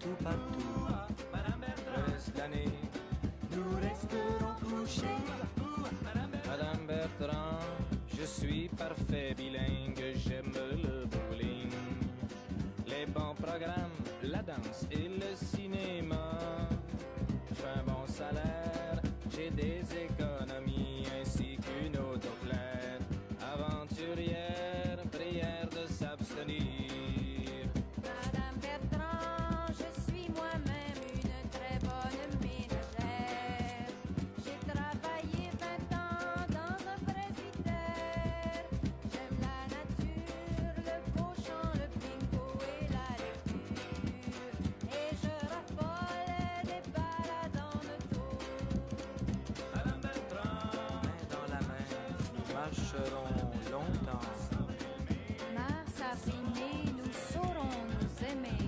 tout partout. Le reste de l'année, nous resterons couchés. Madame Bertrand, je suis parfait bilingue, j'aime le bowling, les bons programmes, la danse et le cinéma. J'ai un bon salaire, j'ai des économies ainsi qu'une auto claire. Aventurière, prière de s'abstenir. Madame Bertrand, je suis moi-même une très bonne ménagère. J'ai travaillé 20 ans dans un presbytère. J'aime la nature, le beau champ, le bingo et la lecture. Et je raffole des balades en auto. Madame Bertrand, main dans la main, nous marcherons longtemps. Mars, avril, mai, nous saurons nous aimer.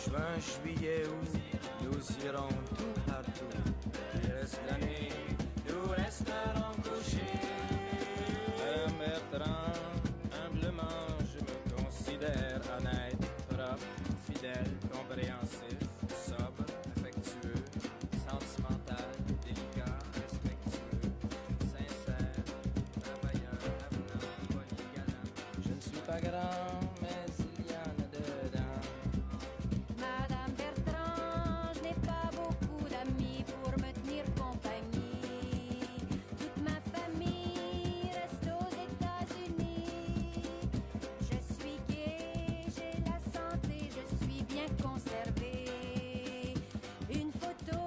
Juin, juillet, août, nous irons tout partout. Le reste de l'année, nous resterons couchés. Madame Bertrand, humblement, je me considère honnête, propre, fidèle, compréhensif, sobre, affectueux, sentimental, délicat, respectueux, sincère, travailleur, avenant, polygalant. Je ne suis pas grand, mais il y en a dedans. Madame Bertrand, je n'ai pas beaucoup d'amis pour me tenir compagnie. Toute ma famille reste aux États-Unis. Je suis gay, j'ai la santé, je suis bien conservée. Une photo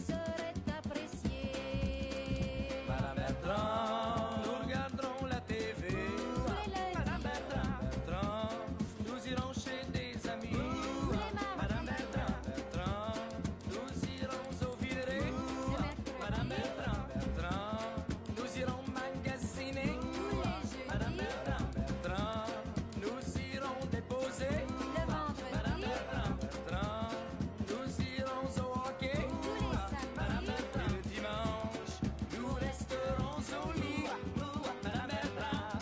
serait appréciée. Madame Bertrand, nous regarderons la TV. Tous les lundis. Madame Bertrand, nous irons chez des amis. Tous les mardis. Madame Bertrand, nous irons au viré. Le mercredi. Madame Bertrand, nous irons magasiner. Tous les jeudis. Madame Bertrand, nous irons déposer. Le vendredi. Madame Bertrand, nous irons au hockey. Tous les samedis. Madame Bertrand, et le dimanche, nous resterons au lit. Madame Bertrand.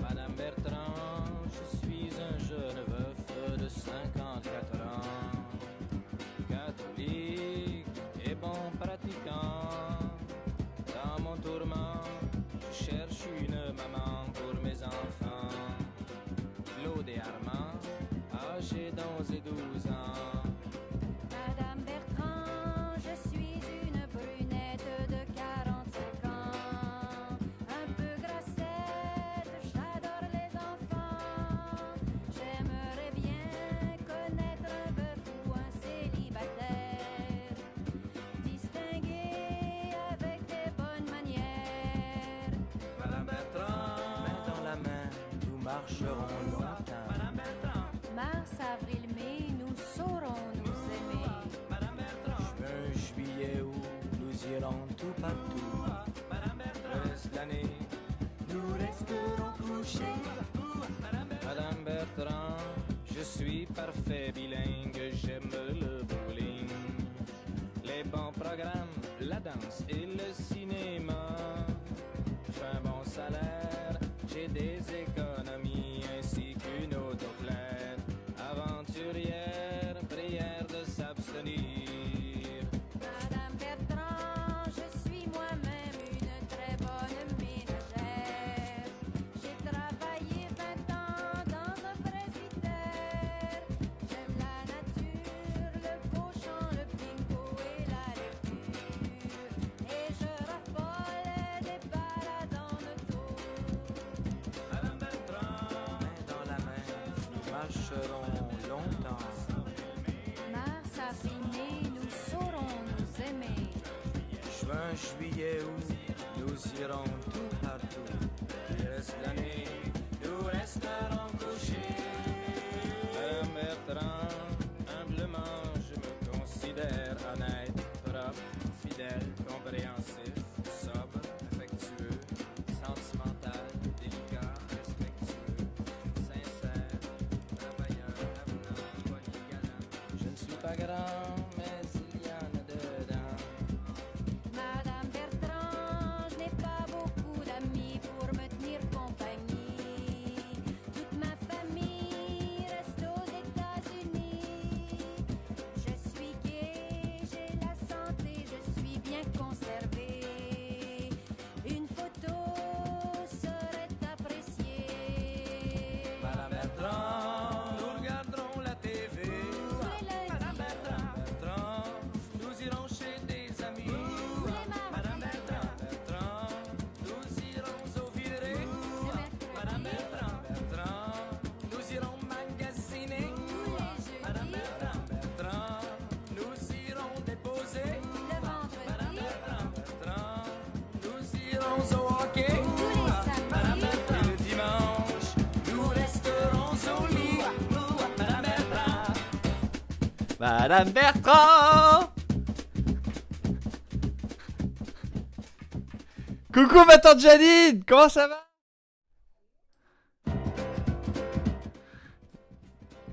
Madame Bertrand, je suis un jeune veuf de 54 ans, catholique et bon pratiquant. Dans mon tourment, je cherche une maman pour mes enfants. Claude et Armand, âgés d'11 et 12 ans. Madame Bertrand, je suis une brunette de 45 ans. Un peu grassette, j'adore les enfants. J'aimerais bien connaître un veuf ou un célibataire, distingué avec des bonnes manières. Madame Bertrand, main dans la main, nous marcherons longtemps. Madame Bertrand, Mars, avril, mai, nous saurons nous aimer. Madame Bertrand, juin, juillet, août, nous irons tout partout. Madame Bertrand, le reste de l'année, nous resterons couchés. Madame Bertrand, je suis parfait bilingue, j'aime le bowling, juillet où nous irons tout partout. Il reste l'année, nous resterons couchés. Madame Bertrand, humblement je me considère honnête, propre, fidèle, compréhensif, sobre, affectueux, sentimental, délicat, respectueux, sincère, travailleur, avenant, polygalant. Je ne suis pas grand, mais il y en a dedans. Madame Bertrand, je n'ai pas beaucoup d'amis pour me tenir compagnie. Toute ma famille reste aux États-Unis. Je suis gay, j'ai la santé, je suis bien conservée. Une photo serait appréciée. Madame Bertrand, nous regarderons la TV. Madame Bertrand, nous irons chez des amis. Madame Bertrand, nous irons au virée. Madame Bertrand, nous irons magasiner. Madame Bertrand, nous irons déposer. Le Madame vendredi, Bertrand, nous irons au hockey. tous les samedis, Et le dimanche, nous resterons au lit. Madame Bertrand. Madame Bertrand. Coucou ma tante Janine, comment ça va?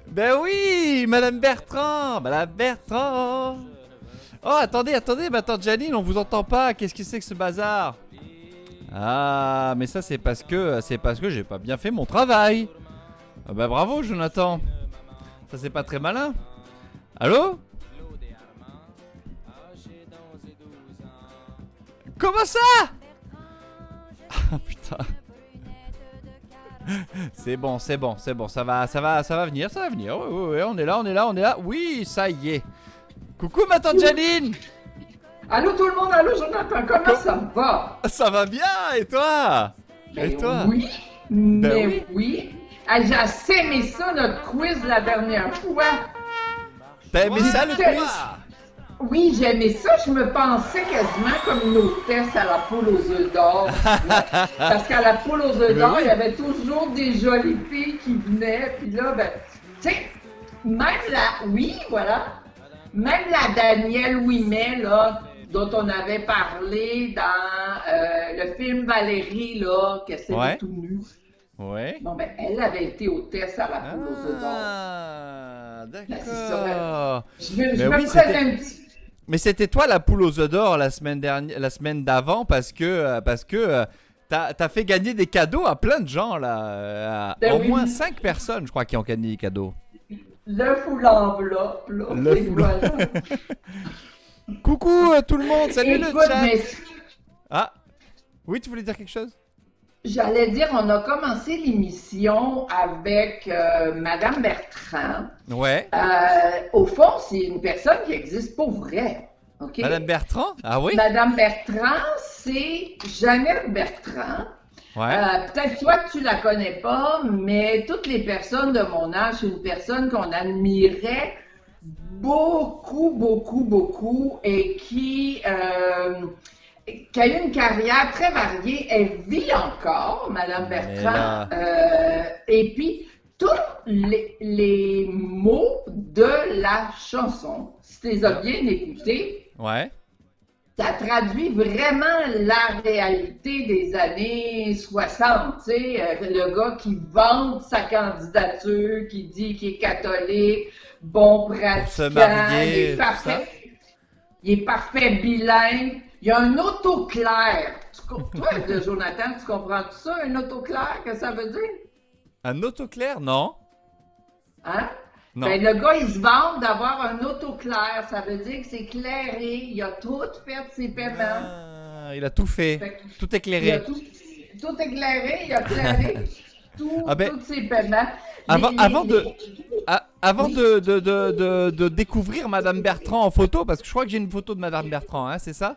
Ben oui, Madame Bertrand, Madame Bertrand. Oh attendez, ma tante Janine, on vous entend pas, qu'est-ce que c'est que ce bazar? Ah, mais ça c'est parce que j'ai pas bien fait mon travail. Ah bah bravo Jonathan. Ça c'est pas très malin. Allô? Comment ça? Ah putain. C'est bon, ça va venir. Oui, on est là. Oui, ça y est. Coucou ma tante Janine. Allô tout le monde, allô Jonathan, comment ça va? Ça va bien, et toi? Et toi? Oui, mais oui. oui. Ah, j'ai assez aimé ça, notre quiz la dernière fois. T'as aimé ça le Ouais. quiz? Oui, j'ai aimé ça, je me pensais quasiment comme une hôtesse à la poule aux œufs d'or. Parce qu'à la poule aux œufs d'or, oui. il y avait toujours des jolies filles qui venaient, puis là, ben, tu sais, même la, oui, voilà, même la Danielle Ouimet, là, dont on avait parlé dans le film Valérie, là, que c'était Ouais. tout nu. Ouais. Bon, ben, elle avait été hôtesse à la poule aux œufs d'or. Ah, c'est ça, d'accord. Je Ben me oui, prenais c'était- un petit... Mais c'était toi la poule aux œufs d'or la semaine d'avant parce que t'as fait gagner des cadeaux à plein de gens là, Ben au oui. moins 5 personnes je crois qui ont gagné des cadeaux. L'œuf ou l'enveloppe, là. L'œuf et ou voilà. Coucou tout le monde, salut le Écoute, chat. mais Ah, oui tu voulais dire quelque chose? j'allais dire, on a commencé l'émission avec Madame Bertrand. Ouais. Au fond, c'est une personne qui existe pour vrai. OK? Madame Bertrand? Ah oui? Madame Bertrand, c'est Jeannette Bertrand. Ouais. Peut-être toi, tu la connais pas, mais toutes les personnes de mon âge, c'est une personne qu'on admirait beaucoup et qui a eu une carrière très variée. Elle vit encore, Madame Bertrand. Et puis, tous les mots de la chanson, si tu les as bien écoutés, Ouais. ça traduit vraiment la réalité des années 60, tu sais, le gars qui vante sa candidature, qui dit qu'il est catholique, bon pratiquant, se marier, il est tout parfait, il est parfait bilingue, il y a un autoclair. Toi, de Jonathan, tu comprends tout ça, un autoclair, que ça veut dire? Un autoclair? Non. Hein? Non. Ben, le gars, il se vante d'avoir un autoclair, ça veut dire que c'est clairé, il a tout fait ses paiements. Ah, il a tout fait. Fait que- Tout Il a éclairé. tout éclairé, il a éclairé Ah ben, tous ses paiements. Avant de découvrir Madame Bertrand en photo, parce que je crois que j'ai une photo de Madame Bertrand, hein, c'est ça?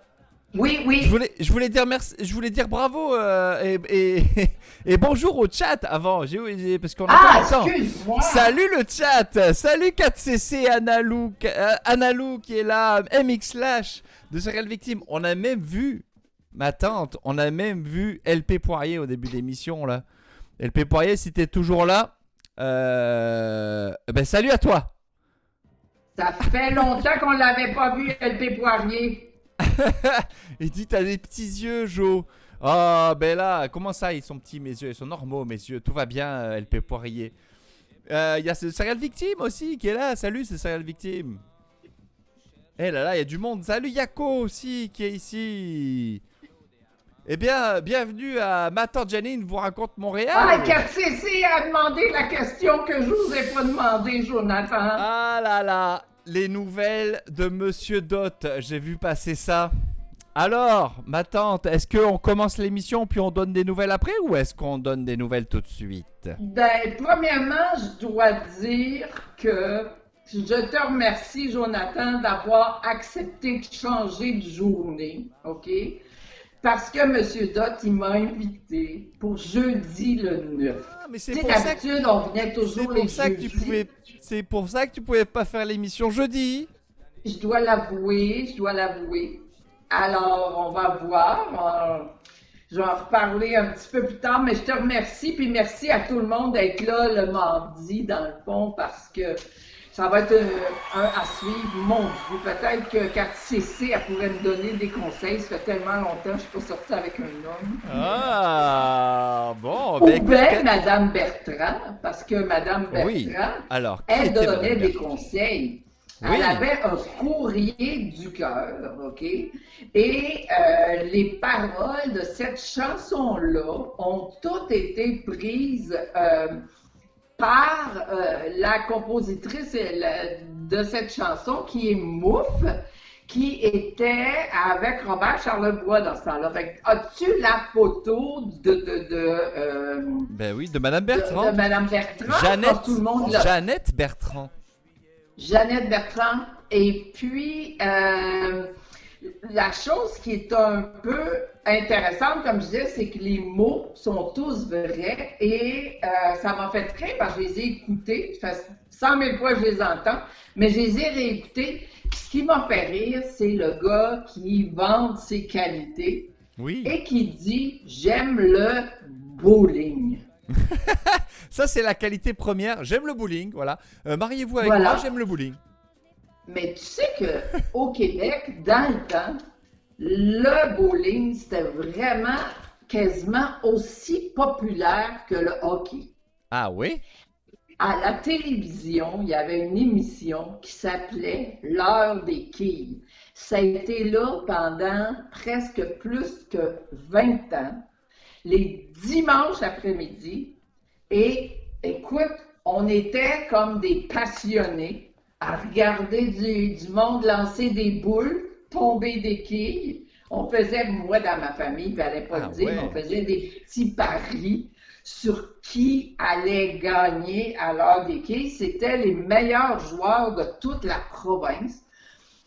Oui, oui. Je voulais dire merci, je voulais dire bravo et bonjour au chat avant, parce qu'on a pas le temps. Excuse-moi. Salut le chat, salut 4CC, Analou qui est là, MX Slash de Serial Victime. On a même vu ma tante, on a même vu LP Poirier au début de l'émission là. LP Poirier, si t'es toujours là, ben salut à toi. Ça fait longtemps qu'on l'avait pas vu, LP Poirier. Il dit t'as des petits yeux, Jo. Oh ben là, comment ça ils sont petits mes yeux, ils sont normaux mes yeux, tout va bien LP Poirier. Il y a ce Serial Victime aussi qui est là, salut c'est Serial Victime. Eh là là, il y a du monde, salut Yako aussi qui est ici. Eh bien, bienvenue à Ma tante Janine vous raconte Montréal. Ah, 4CC a demandé la question que je vous ai pas demandé, Jonathan. Ah là là, les nouvelles de Monsieur Dot, j'ai vu passer ça. Alors, ma tante, est-ce qu'on commence l'émission puis on donne des nouvelles après ou est-ce qu'on donne des nouvelles tout de suite? Ben, premièrement, je dois dire que je te remercie, Jonathan, d'avoir accepté de changer de journée, OK? Parce que M. Dot, il m'a invité pour jeudi le 9. Ah, mais c'est Tu sais, pour ça que... d'habitude, on venait toujours les jeudis. C'est pour ça que tu pouvais pas faire l'émission jeudi. Je dois l'avouer. Alors, on va voir. Je vais en reparler un petit peu plus tard, mais je te remercie. Puis merci à tout le monde d'être là le mardi, dans le fond, parce que ça va être un à suivre. Mon Dieu, peut-être que 4CC, elle pourrait me donner des conseils. Ça fait tellement longtemps que je ne suis pas sortie avec un homme. Ah, bon. Ou Ben, bien Madame Bertrand, parce que Madame Bertrand, oui. Alors, elle donnait des conseils. Oui. Elle avait un courrier du cœur, OK? Et les paroles de cette chanson-là ont toutes été prises par la compositrice de cette chanson, qui est Mouffe, qui était avec Robert Charlebois dans ce temps-là. Fait que, as-tu la photo ben oui, de Madame Bertrand. de Madame Bertrand? Tout le monde Jeannette Bertrand. Jeannette Bertrand. Et puis, la chose qui est un peu intéressante, comme je disais, c'est que les mots sont tous vrais et ça m'a fait rire parce que je les ai écoutés. Ça fait 100 000 fois que je les entends, mais je les ai réécoutés. Ce qui m'a fait rire, c'est le gars qui vante ses qualités et qui dit « J'aime le bowling ». Ça, c'est la qualité première. J'aime le bowling, voilà. Mariez-vous avec moi, j'aime le bowling. Mais tu sais qu'au Québec, dans le temps, le bowling, c'était vraiment quasiment aussi populaire que le hockey. Ah oui? À la télévision, il y avait une émission qui s'appelait L'heure des quilles. Ça a été là pendant presque plus que 20 ans, les dimanches après-midi. Et écoute, on était comme des passionnés à regarder du monde lancer des boules, tomber des quilles. On faisait, moi dans ma famille, il ne fallait pas le dire, on faisait des petits paris sur qui allait gagner à l'heure des quilles. C'était les meilleurs joueurs de toute la province.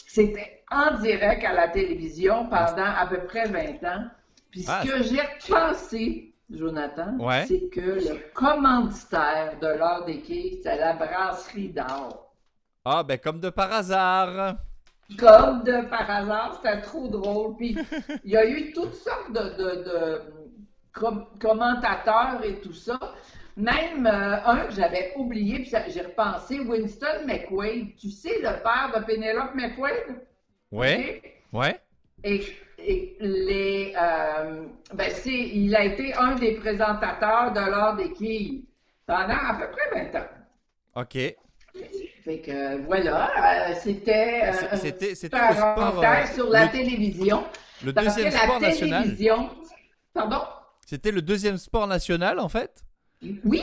C'était en direct à la télévision pendant à peu près 20 ans. Puis ce que j'ai repensé, Jonathan, c'est que le commanditaire de l'heure des quilles, c'est la brasserie d'or. Ah, ben comme de par hasard. Comme de par hasard, c'était trop drôle. Puis il y a eu toutes sortes de commentateurs et tout ça. Même un que j'avais oublié, puis j'ai repensé, Winston McQuaid. Tu sais, le père de Penelope McQuaid? Oui, oui. Et il a été un des présentateurs de l'heure des quilles pendant à peu près 20 ans. OK. Fait que voilà, c'était le sport sur la télévision. Le deuxième sport national. Pardon? C'était le deuxième sport national, en fait? Oui.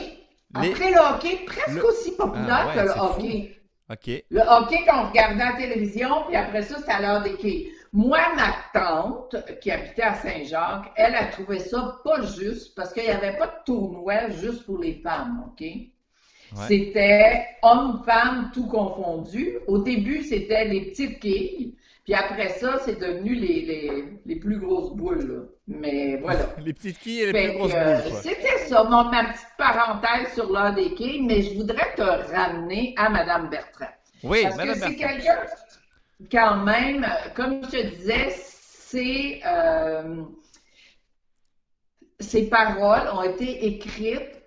Après le hockey, presque aussi populaire que le hockey. OK. Le hockey qu'on regardait à la télévision, puis après ça, c'était à l'heure des quilles. Moi, ma tante, qui habitait à Saint-Jacques, elle a trouvé ça pas juste, parce qu'il n'y avait pas de tournoi juste pour les femmes, OK? Ouais. C'était hommes-femmes tout confondu. Au début, c'était les petites quilles. Puis après ça, c'est devenu les plus grosses boules, là. Mais voilà. Les petites quilles et les Fait plus grosses que, boules, quoi. c'était ça, ma petite parenthèse sur l'heure des quilles, mais je voudrais te ramener à Madame Bertrand. Oui, Parce que Madame c'est Bertrand. quelqu'un, quand même, comme je te disais, ses paroles ont été écrites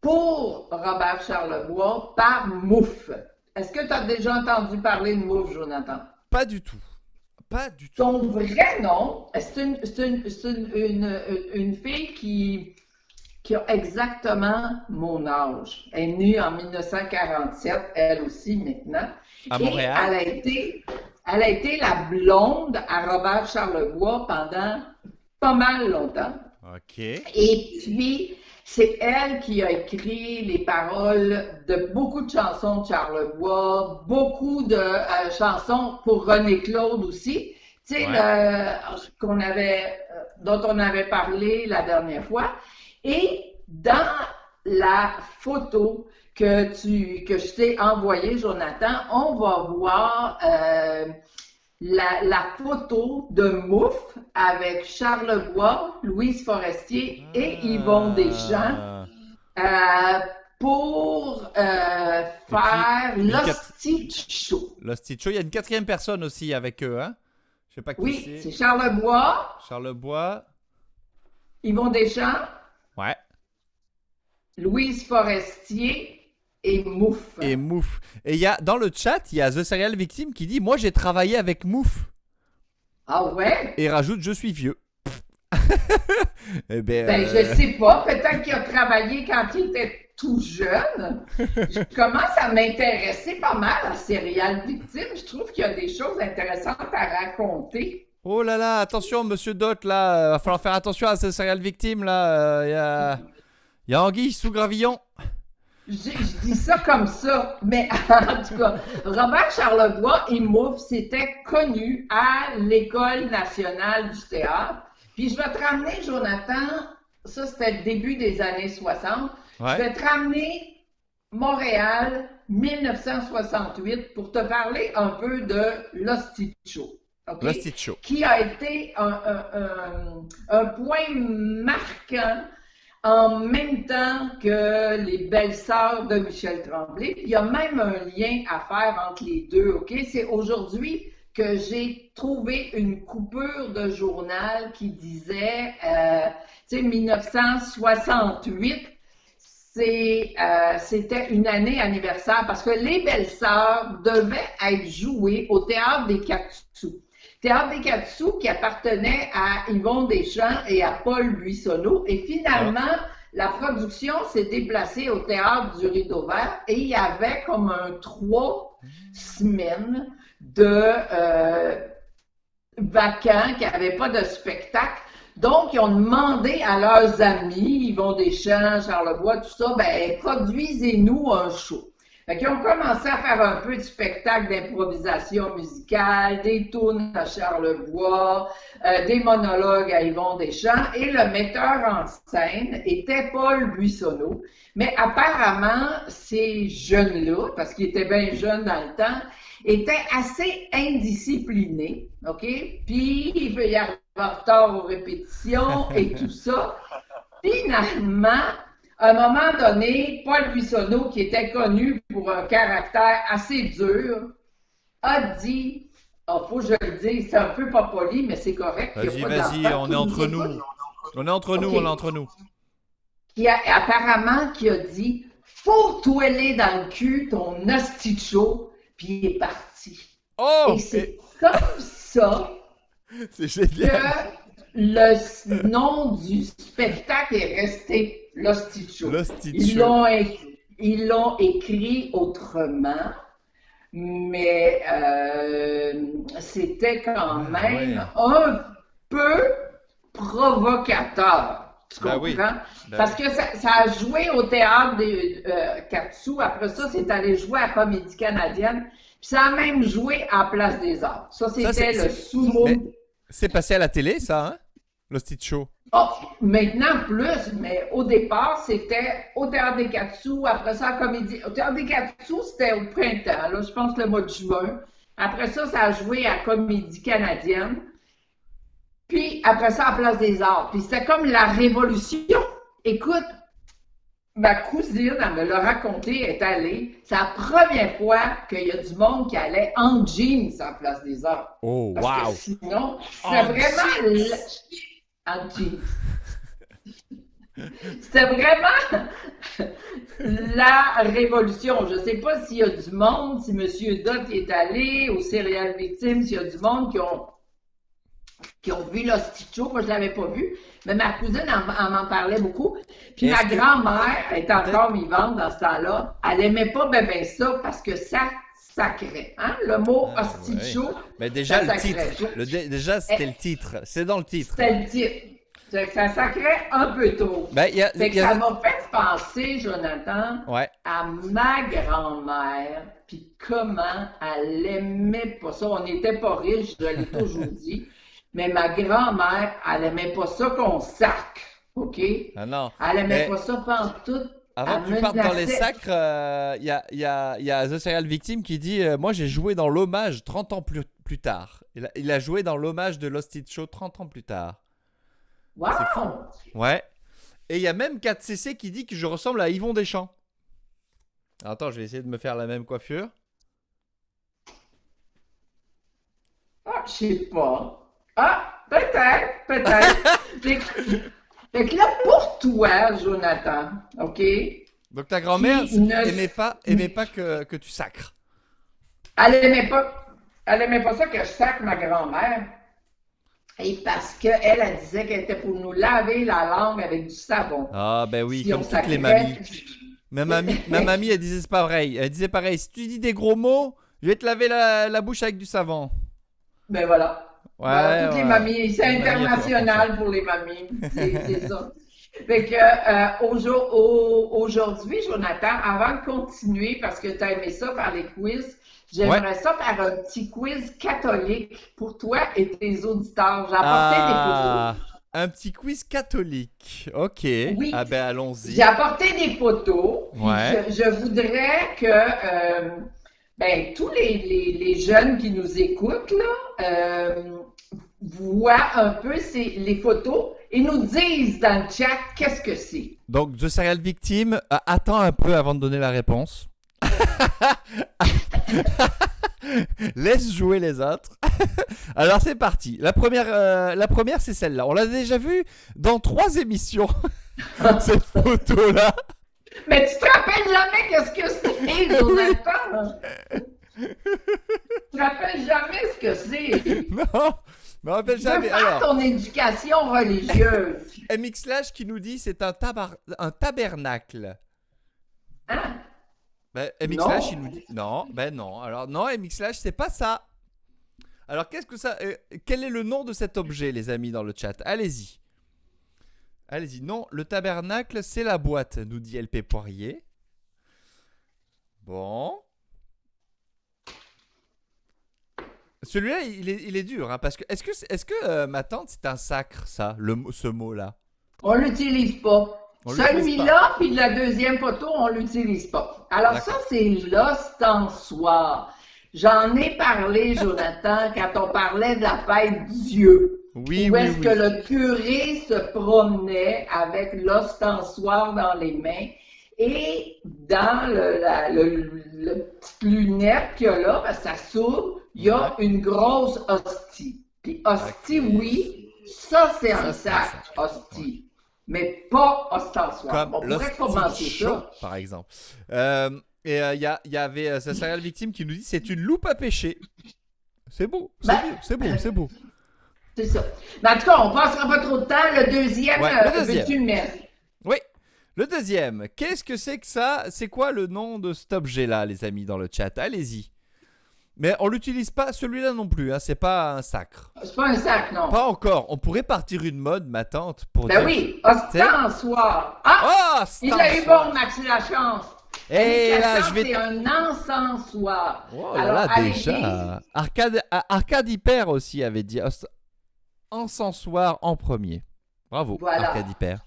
pour Robert Charlebois par Mouffe. Est-ce que tu as déjà entendu parler de Mouffe, Jonathan? Pas du tout. Pas du tout. Son vrai nom, c'est une fille qui a exactement mon âge. Elle est née en 1947, elle aussi maintenant. À Et Montréal? elle a été la blonde à Robert Charlebois pendant pas mal longtemps. OK. Et puis, c'est elle qui a écrit les paroles de beaucoup de chansons de Charlebois, beaucoup de chansons pour René Claude aussi. Tu sais, Ouais. dont on avait parlé la dernière fois. Et dans la photo que je t'ai envoyée, Jonathan, on va voir la photo de Mouffe avec Charlebois, Louise Forestier et Yvon Deschamps pour faire l'Hostie Show. L'Hostie Show. Il y a une quatrième personne aussi avec eux, hein? Je sais pas qui Oui, c'est. c'est Charlebois, Charlebois. Yvon Deschamps, Ouais. Louise Forestier et Mouffe. Et Mouffe. Et il y a, dans le chat, il y a The Serial Victim qui dit « Moi, j'ai travaillé avec Mouffe. Ah ouais? » Et rajoute « Je suis vieux. » Eh Ben, je sais pas. Peut-être qu'il a travaillé quand il était tout jeune. Je commence à m'intéresser pas mal à Serial Victime. Je trouve qu'il y a des choses intéressantes à raconter. Oh là là, attention, monsieur Dot, là. Va falloir faire attention à The Serial Victim, là. Il y a Anguille sous gravillon. Je dis ça comme ça, mais en tout cas, Robert Charlebois et Mouffe s'étaient connus à l'École nationale du théâtre. Puis je vais te ramener, Jonathan, ça c'était le début des années 60, Ouais. je vais te ramener Montréal 1968 pour te parler un peu de l'Hostie Show. OK? L'Hostie Show. Qui a été un point marquant en même temps que les belles-sœurs de Michel Tremblay. Puis il y a même un lien à faire entre les deux, OK? C'est aujourd'hui que j'ai trouvé une coupure de journal qui disait, tu sais, 1968, c'était une année anniversaire parce que les belles-sœurs devaient être jouées au Théâtre des Quatre-Sous. Théâtre des Quatre-Sous qui appartenait à Yvon Deschamps et à Paul Buissonneau. Et finalement, la production s'est déplacée au Théâtre du Rideau-Vert et il y avait comme 3 semaines de vacants, qui n'avaient pas de spectacle. Donc, ils ont demandé à leurs amis, Yvon Deschamps, Charlebois, tout ça, ben, produisez-nous un show. Fait qu'ils ont commencé à faire un peu de spectacle d'improvisation musicale, des tunes à Charlebois, des monologues à Yvon Deschamps, et le metteur en scène était Paul Buissonneau. Mais apparemment, ces jeunes-là, parce qu'ils étaient bien jeunes dans le temps, étaient assez indisciplinés, OK? Puis, il peut y avoir retard aux répétitions et tout ça. Finalement, à un moment donné, Paul Buissonneau, qui était connu pour un caractère assez dur, a dit, faut que je le dise, c'est un peu pas poli, mais c'est correct. Vas-y, on est entre nous. On est entre nous, OK. on est entre nous. Apparemment, qui a dit, faut toiler dans le cul ton hostie show, puis il est parti. Oh! Et c'est comme ça C'est génial. que le nom du spectacle est resté l'Hostie Show. L'Hostie Ils Show. l'ont écrit autrement, mais c'était quand même un peu provocateur. Tu comprends? Oui. Parce que ça a joué au théâtre des Quatre-Sous. Après ça, c'est allé jouer à la Comédie canadienne. Puis ça a même joué à la Place des Arts. Ça, c'était le sumo. C'est passé à la télé, ça, hein? L'Hostie Show. Oh, maintenant plus, mais au départ, c'était au Théâtre des Quatre-Sous, après ça, la Comédie. Au Théâtre des Quatre-Sous, c'était au printemps, là, je pense le mois de juin. Après ça, ça a joué à Comédie Canadienne. Puis après ça, à Place des Arts. Puis c'était comme la révolution. Écoute, ma cousine, elle me l'a raconté, elle est allée. C'est la première fois qu'il y a du monde qui allait en jeans à Place des Arts. Oh, Parce wow! que sinon, c'était En vraiment en jeans. C'était vraiment la révolution. Je ne sais pas s'il y a du monde, si M. Dott est allé au Serial Victime, s'il y a du monde qui ont vu l'Hostie Show. Moi, je ne l'avais pas vu, mais ma cousine elle m'en parlait beaucoup. Puis ma grand-mère, elle est encore vivante dans ce temps-là, elle n'aimait pas bien ça parce que ça sacrait. Hein? Le mot Hostie Show, Mais déjà, ça le sacrait. titre. Déjà, c'était le titre. C'est dans le titre. C'était le titre. Ça sacrait un peu trop. Ben, Fait que ça m'a fait penser, Jonathan, Ouais. à ma grand-mère, puis comment elle aimait pas ça. On n'était pas riches, je l'ai toujours dit, mais ma grand-mère, elle aimait pas ça qu'on sacre, OK? Ah non. Elle aimait Mais pas ça pantoute. avant que Elle tu partes dans les menaçait. sacres, il y a The Serial Victim qui dit moi, j'ai joué dans l'hommage 30 ans plus tard. Il a joué dans l'hommage de Lost It Show 30 ans plus tard. Wow! C'est fou. Ouais. Et il y a même 4CC qui dit que je ressemble à Yvon Deschamps. Alors, attends, je vais essayer de me faire la même coiffure. Ah, je sais pas. Ah, peut-être. Fait que là, pour toi, Jonathan, OK? Donc ta grand-mère Qui ne- aimait pas que tu sacres. Elle aimait pas ça que je sacre ma grand-mère. Et parce qu'elle, elle disait qu'elle était pour nous laver la langue avec du savon. Ah ben oui, Si comme on toutes les sacrait- mamies. Ma mamie, elle disait pareil. Elle disait pareil. Si tu dis des gros mots, je vais te laver la bouche avec du savon. Ben voilà. Ouais, Voilà, toutes les ouais. mamies. C'est Les mamies, elles font international pour les mamies. C'est ça. Fait que aujourd'hui, Jonathan, avant de continuer, parce que tu as aimé ça faire les quiz, j'aimerais ça faire un petit quiz catholique pour toi et tes auditeurs. J'ai apporté des photos. Un petit quiz catholique. Ok. Oui. Ah ben allons-y. J'ai apporté des photos. Puis Ouais. je voudrais que ben, tous les jeunes qui nous écoutent là, voient un peu les photos et nous disent dans le chat qu'est-ce que c'est. Donc The Serial Victim, attends un peu avant de donner la réponse. Laisse jouer les autres. Alors c'est parti. La première c'est celle-là. On l'a déjà vue dans 3 émissions. Cette photo-là. Mais tu te rappelles jamais qu'est-ce que c'est, Jonathan? Tu te rappelles jamais ce que c'est? Non, je me rappelle Tu jamais. veux faire Alors, ton éducation religieuse. MX Slash qui nous dit c'est un tabernacle. Hein? Ben, MX Non. Slash il nous dit non. Ben non. Alors non, MX Slash c'est pas ça. Alors qu'est-ce que ça quel est le nom de cet objet, les amis, dans le chat? Allez-y. Allez-y. Non, le tabernacle c'est la boîte, nous dit LP Poirier. Bon. Celui-là, il est dur, hein, parce que est-ce que ma tante c'est un sacre, ça, ce mot-là? On l'utilise pas. On l'utilise Celui-là, puis la deuxième photo, on l'utilise pas. Alors ça, D'accord. c'est l'ostensoir. J'en ai parlé, Jonathan, quand on parlait de la fête Dieu. Oui, Où oui, est-ce oui. que le curé se promenait avec l'ostensoir dans les mains et dans le petite lunette qu'il y a là, parce que ça s'ouvre, il y a une grosse hostie. Puis hostie, Ok. oui, ça c'est un Ça, c'est un sac, sac. hostie. Mais pas ostensoir. Comme On pourrait commencer l'hostie chaud, ça. par exemple. Et il y avait ce serial victime qui nous dit c'est une loupe à pêcher. C'est beau, c'est Ben, beau, c'est beau, c'est beau. C'est ça. Mais en tout cas, on passera pas trop de temps. Le deuxième, Ouais, le deuxième. veux-tu le mettre? Oui. Le deuxième, qu'est-ce que c'est que ça? C'est quoi le nom de cet objet-là, les amis, dans le chat? Allez-y. Mais on l'utilise pas, celui-là non plus, hein, c'est pas un sacre. C'est pas un sac, non. Pas encore. On pourrait partir une mode, ma tante, pour Ben dire... oui, ostensoir. Ah! Oh, Il a eu bon, Max, la chance. Et La là, chance, je vais... c'est un encensoir. Oh là Alors, là, allez-y. déjà. Arcade Hyper aussi avait dit encensoir en premier. Bravo, Voilà. Arcade Hyper.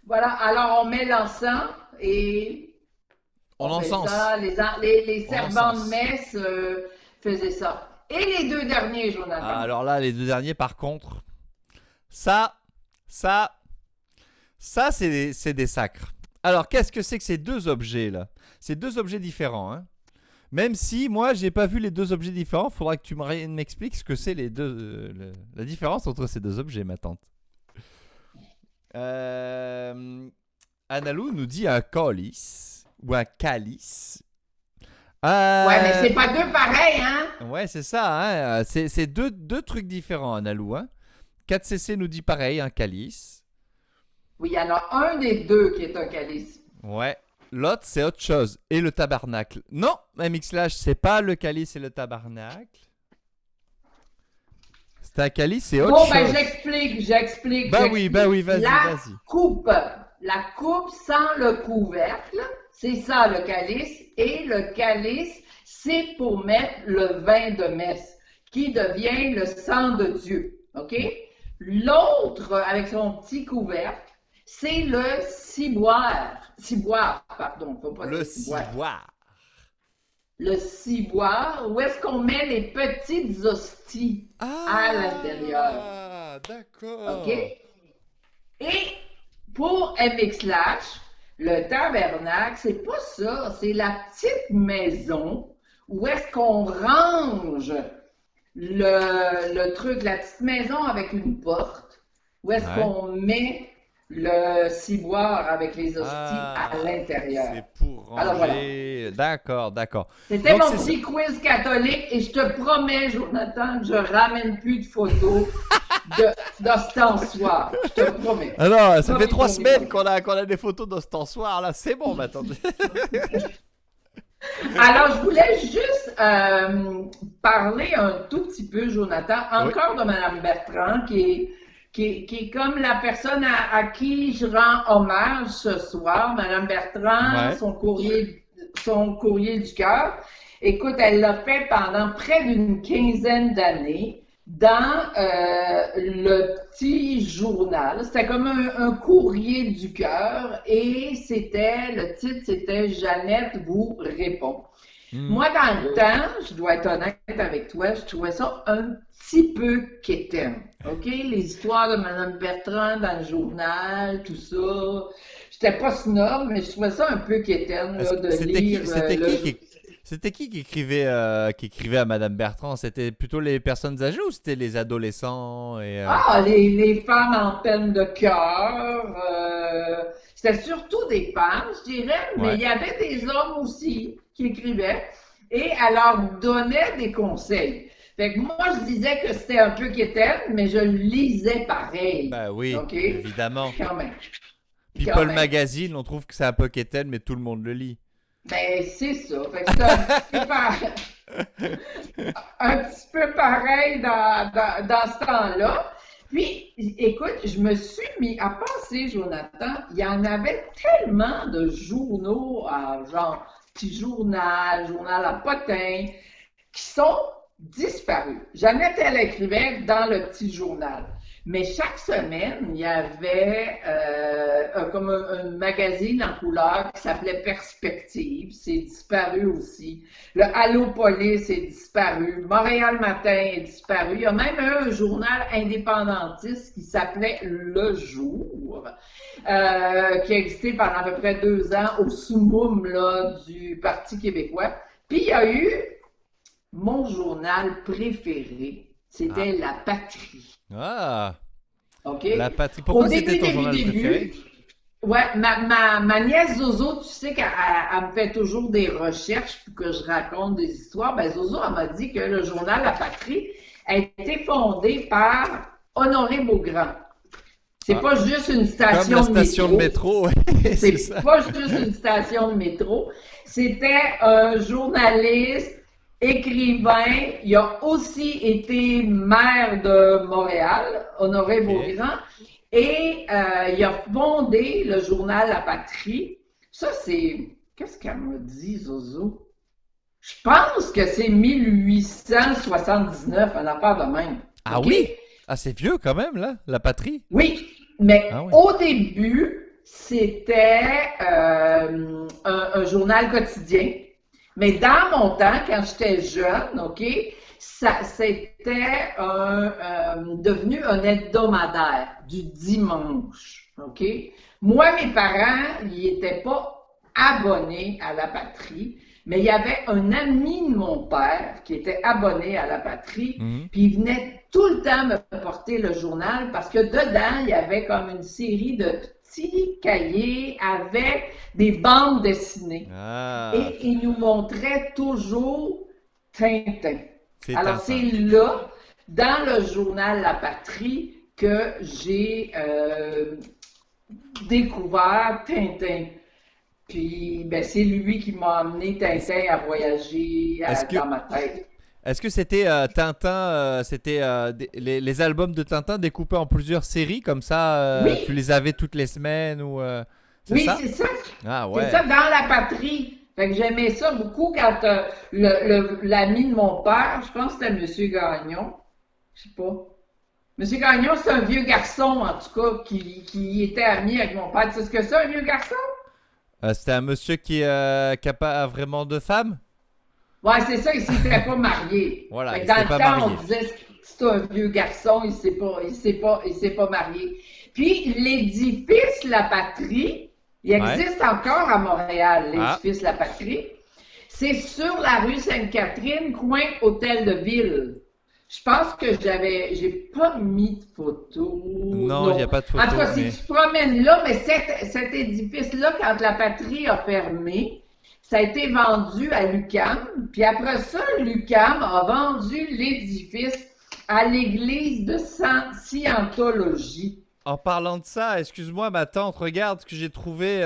Voilà, alors on met l'encens et On fait encense. ça. Les servants encense. de messe faisait ça. Et les deux derniers, Jonathan. Ah, alors là, les deux derniers, par contre, ça, c'est des sacres. Alors, qu'est-ce que c'est que ces deux objets là? C'est deux objets différents, hein. Même si moi, j'ai pas vu les deux objets différents, faudra que tu m'expliques ce que c'est les deux, la différence entre ces deux objets, ma tante. Analou nous dit un calice ou un calice. Ouais, mais c'est pas deux pareils, hein? Ouais, c'est ça, hein. C'est deux trucs différents, Analou, hein. 4CC nous dit pareil, un calice. Oui, il y en a un des deux qui est un calice. Ouais. L'autre, c'est autre chose. Et le tabernacle. Non, MXLash, c'est pas le calice et le tabernacle. C'est un calice, c'est autre chose. Bon, ben j'explique. Bah oui, vas-y. La coupe sans le couvercle, c'est ça le calice. Et le calice, c'est pour mettre le vin de messe, qui devient le sang de Dieu. OK? L'autre, avec son petit couvercle, c'est le ciboire. Ciboire, pardon. Faut pas le dire ciboire. ciboire. Le ciboire, où est-ce qu'on met les petites hosties à l'intérieur. Ah, d'accord. OK? Et pour MXLash, le tabernacle, c'est pas ça. C'est la petite maison où est-ce qu'on range le truc, la petite maison avec une porte, où est-ce qu'on met le ciboire avec les hosties à l'intérieur. C'est pour ranger. Alors, voilà. D'accord. C'était mon petit quiz catholique et je te promets, Jonathan, que je ramène plus de photos d'ostensoir. Je te promets. Alors, ça fait 3 semaines qu'on a des photos d'ostensoir, là. C'est bon, maintenant. Alors, je voulais juste parler un tout petit peu, Jonathan, encore de Mme Bertrand, qui est comme la personne à qui je rends hommage ce soir. Mme Bertrand, son courrier du cœur. Écoute, elle l'a fait pendant près d'une quinzaine d'années dans le petit journal. C'était comme un courrier du cœur et le titre, c'était « Jeannette vous répond ». Moi, dans le temps, je dois être honnête avec toi, je trouvais ça un petit peu quétaine, OK? Les histoires de Mme Bertrand dans le journal, tout ça. J'étais pas snob, mais je trouvais ça un peu quétaine là, de lire. C'était qui écrivait à Mme Bertrand? C'était plutôt les personnes âgées ou c'était les adolescents les femmes en peine de cœur. C'était surtout des femmes, je dirais, mais il y avait des hommes aussi qui écrivaient et elle leur donnait des conseils. Fait que moi, je disais que c'était un peu quétaine, mais je le lisais pareil. Ben oui, évidemment. Quand même. People Magazine, on trouve que c'est un peu quétaine, mais tout le monde le lit. Ben, c'est ça. Fait que c'est un petit peu pareil dans ce temps-là. Puis, écoute, je me suis mis à penser, Jonathan, il y en avait tellement de journaux, genre petit journal à potin, qui sont disparus. Jeannette, elle écrivait dans le petit journal. Mais chaque semaine, il y avait comme un magazine en couleur qui s'appelait Perspective. C'est disparu aussi. Le Allo Police est disparu. Montréal Matin est disparu. Il y a même un journal indépendantiste qui s'appelait Le Jour, qui a existé pendant à peu près 2 ans au summum là, du Parti québécois. Puis il y a eu mon journal préféré. C'était La Patrie. Ah! OK? La Patrie. Pourquoi c'était ton journal préféré? Ouais, ma nièce Zozo, tu sais qu'elle me fait toujours des recherches pour que je raconte des histoires. Ben Zozo, elle m'a dit que le journal La Patrie a été fondé par Honoré Beaugrand. C'est pas juste une station comme la station de métro. C'est pas juste une station de métro. C'était un journaliste, écrivain, il a aussi été maire de Montréal, Honoré Beaugrand, et il a fondé le journal La Patrie. Ça, c'est... Qu'est-ce qu'elle m'a dit, Zozo? Je pense que c'est 1879, un affaire de même. Ah oui? Ah, c'est vieux quand même, là, La Patrie? Oui, mais au début, c'était un journal quotidien. Mais dans mon temps, quand j'étais jeune, OK, c'était devenu un hebdomadaire du dimanche, OK? Moi, mes parents, ils n'étaient pas abonnés à la Patrie, mais il y avait un ami de mon père qui était abonné à la Patrie, puis il venait tout le temps me porter le journal parce que dedans, il y avait comme une série de petits cahiers avec des bandes dessinées. Et il nous montrait toujours Tintin. Alors, c'est là, dans le journal La Patrie, que j'ai découvert Tintin. Puis, ben, c'est lui qui m'a amené Tintin à voyager dans ma tête. Est-ce que c'était Tintin, les albums de Tintin découpés en plusieurs séries, comme ça, oui. Tu les avais toutes les semaines ou oui, ça? c'est ça. Ah, ouais. C'est ça, dans La Patrie. Fait que j'aimais ça beaucoup quand l'ami de mon père, je pense que c'était M. Gagnon, je sais pas. M. Gagnon, c'est un vieux garçon, en tout cas, qui était ami avec mon père. Tu sais ce que c'est, un vieux garçon? C'était un monsieur qui a pas vraiment de femme? Ouais, c'est ça, il s'était pas marié. Voilà, fait que il dans s'est le pas temps, marié. on disait c'est un vieux garçon, il s'est pas marié. Puis l'édifice La Patrie, il existe encore à Montréal, l'édifice La Patrie. C'est sur la rue Sainte-Catherine, coin Hôtel de Ville. Je pense que j'ai pas mis de photo. Non, il n'y a pas de photo. En tout cas, si tu te promènes là, mais cet édifice-là, quand la Patrie a fermé, ça a été vendu à l'UQAM. Puis après ça, l'UQAM a vendu l'édifice à l'église de Scientologie. En parlant de ça, excuse-moi, ma tante, regarde ce que j'ai trouvé,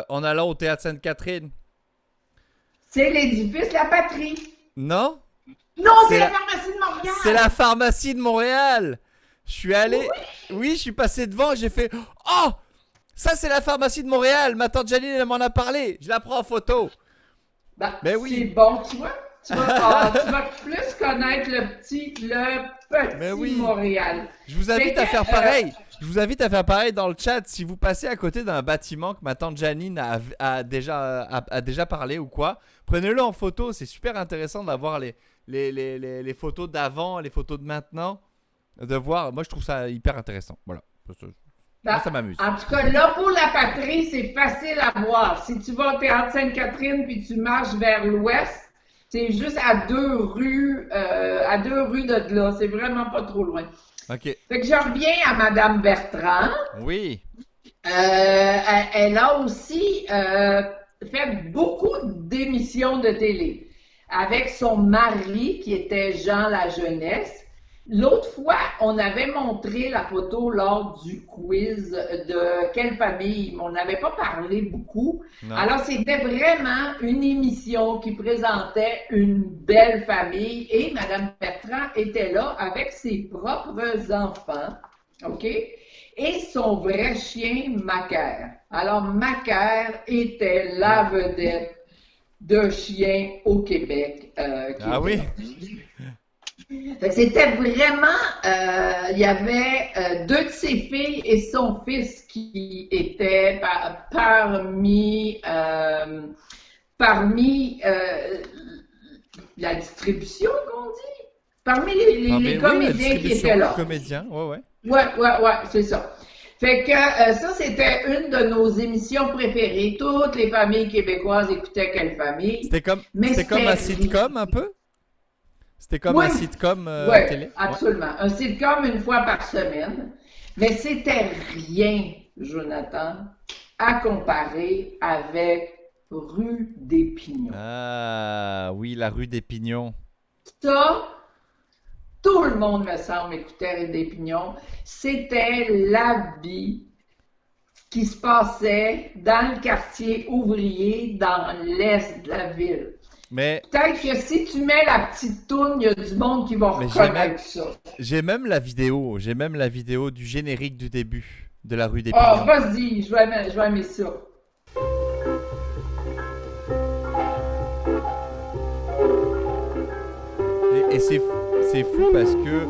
en allant au théâtre Sainte-Catherine. C'est l'édifice La Patrie. Non? Non, c'est la pharmacie de Montréal. C'est la pharmacie de Montréal. Je suis allé, oui, je suis passé devant, j'ai fait, oh, ça c'est la pharmacie de Montréal. Ma tante Janine, elle m'en a parlé. Je la prends en photo. Ben oui. C'est bon, tu vois. Tu vas plus connaître le petit Montréal. Je vous invite à faire pareil. Je vous invite à faire pareil dans le chat. Si vous passez à côté d'un bâtiment que ma tante Janine a déjà parlé ou quoi, prenez-le en photo. C'est super intéressant d'avoir les photos d'avant, les photos de maintenant. De voir. Moi, je trouve ça hyper intéressant. Voilà. Moi, ça m'amuse. En tout cas, là, pour La Patrie, c'est facile à voir. Si tu vas au théâtre Sainte-Catherine puis tu marches vers l'ouest, c'est juste à 2 rues de là. C'est vraiment pas trop loin. OK. Fait que je reviens à Madame Bertrand. Oui. Elle a aussi fait beaucoup d'émissions de télé avec son mari qui était Jean La Jeunesse. L'autre fois, on avait montré la photo lors du quiz de Quelle famille. On n'avait pas parlé beaucoup. Non. Alors, c'était vraiment une émission qui présentait une belle famille et Mme Bertrand était là avec ses propres enfants, OK? Et son vrai chien, Macaire. Alors, Macaire était la vedette de chien au Québec. Oui? C'était vraiment, il y avait 2 de ses filles et son fils qui étaient parmi la distribution, qu'on dit? Parmi les comédiens qui étaient là. Les comédiens, ouais. Ouais, c'est ça. Fait que ça, c'était une de nos émissions préférées. Toutes les familles québécoises écoutaient Quelle famille. C'était comme un sitcom un peu? C'était comme un sitcom télé? Absolument. Un sitcom une fois par semaine. Mais c'était rien, Jonathan, à comparer avec Rue des Pignons. Ah, oui, la Rue des Pignons. Ça, tout le monde, me semble, écoutait Rue des Pignons. C'était la vie qui se passait dans le quartier ouvrier, dans l'est de la ville. Mais peut-être que si tu mets la petite toune, il y a du monde qui va reconnaître ça. J'ai même la vidéo du générique du début de la Rue des Pignons. Oh, vas-y, je vais aimer ça. Et c'est fou parce que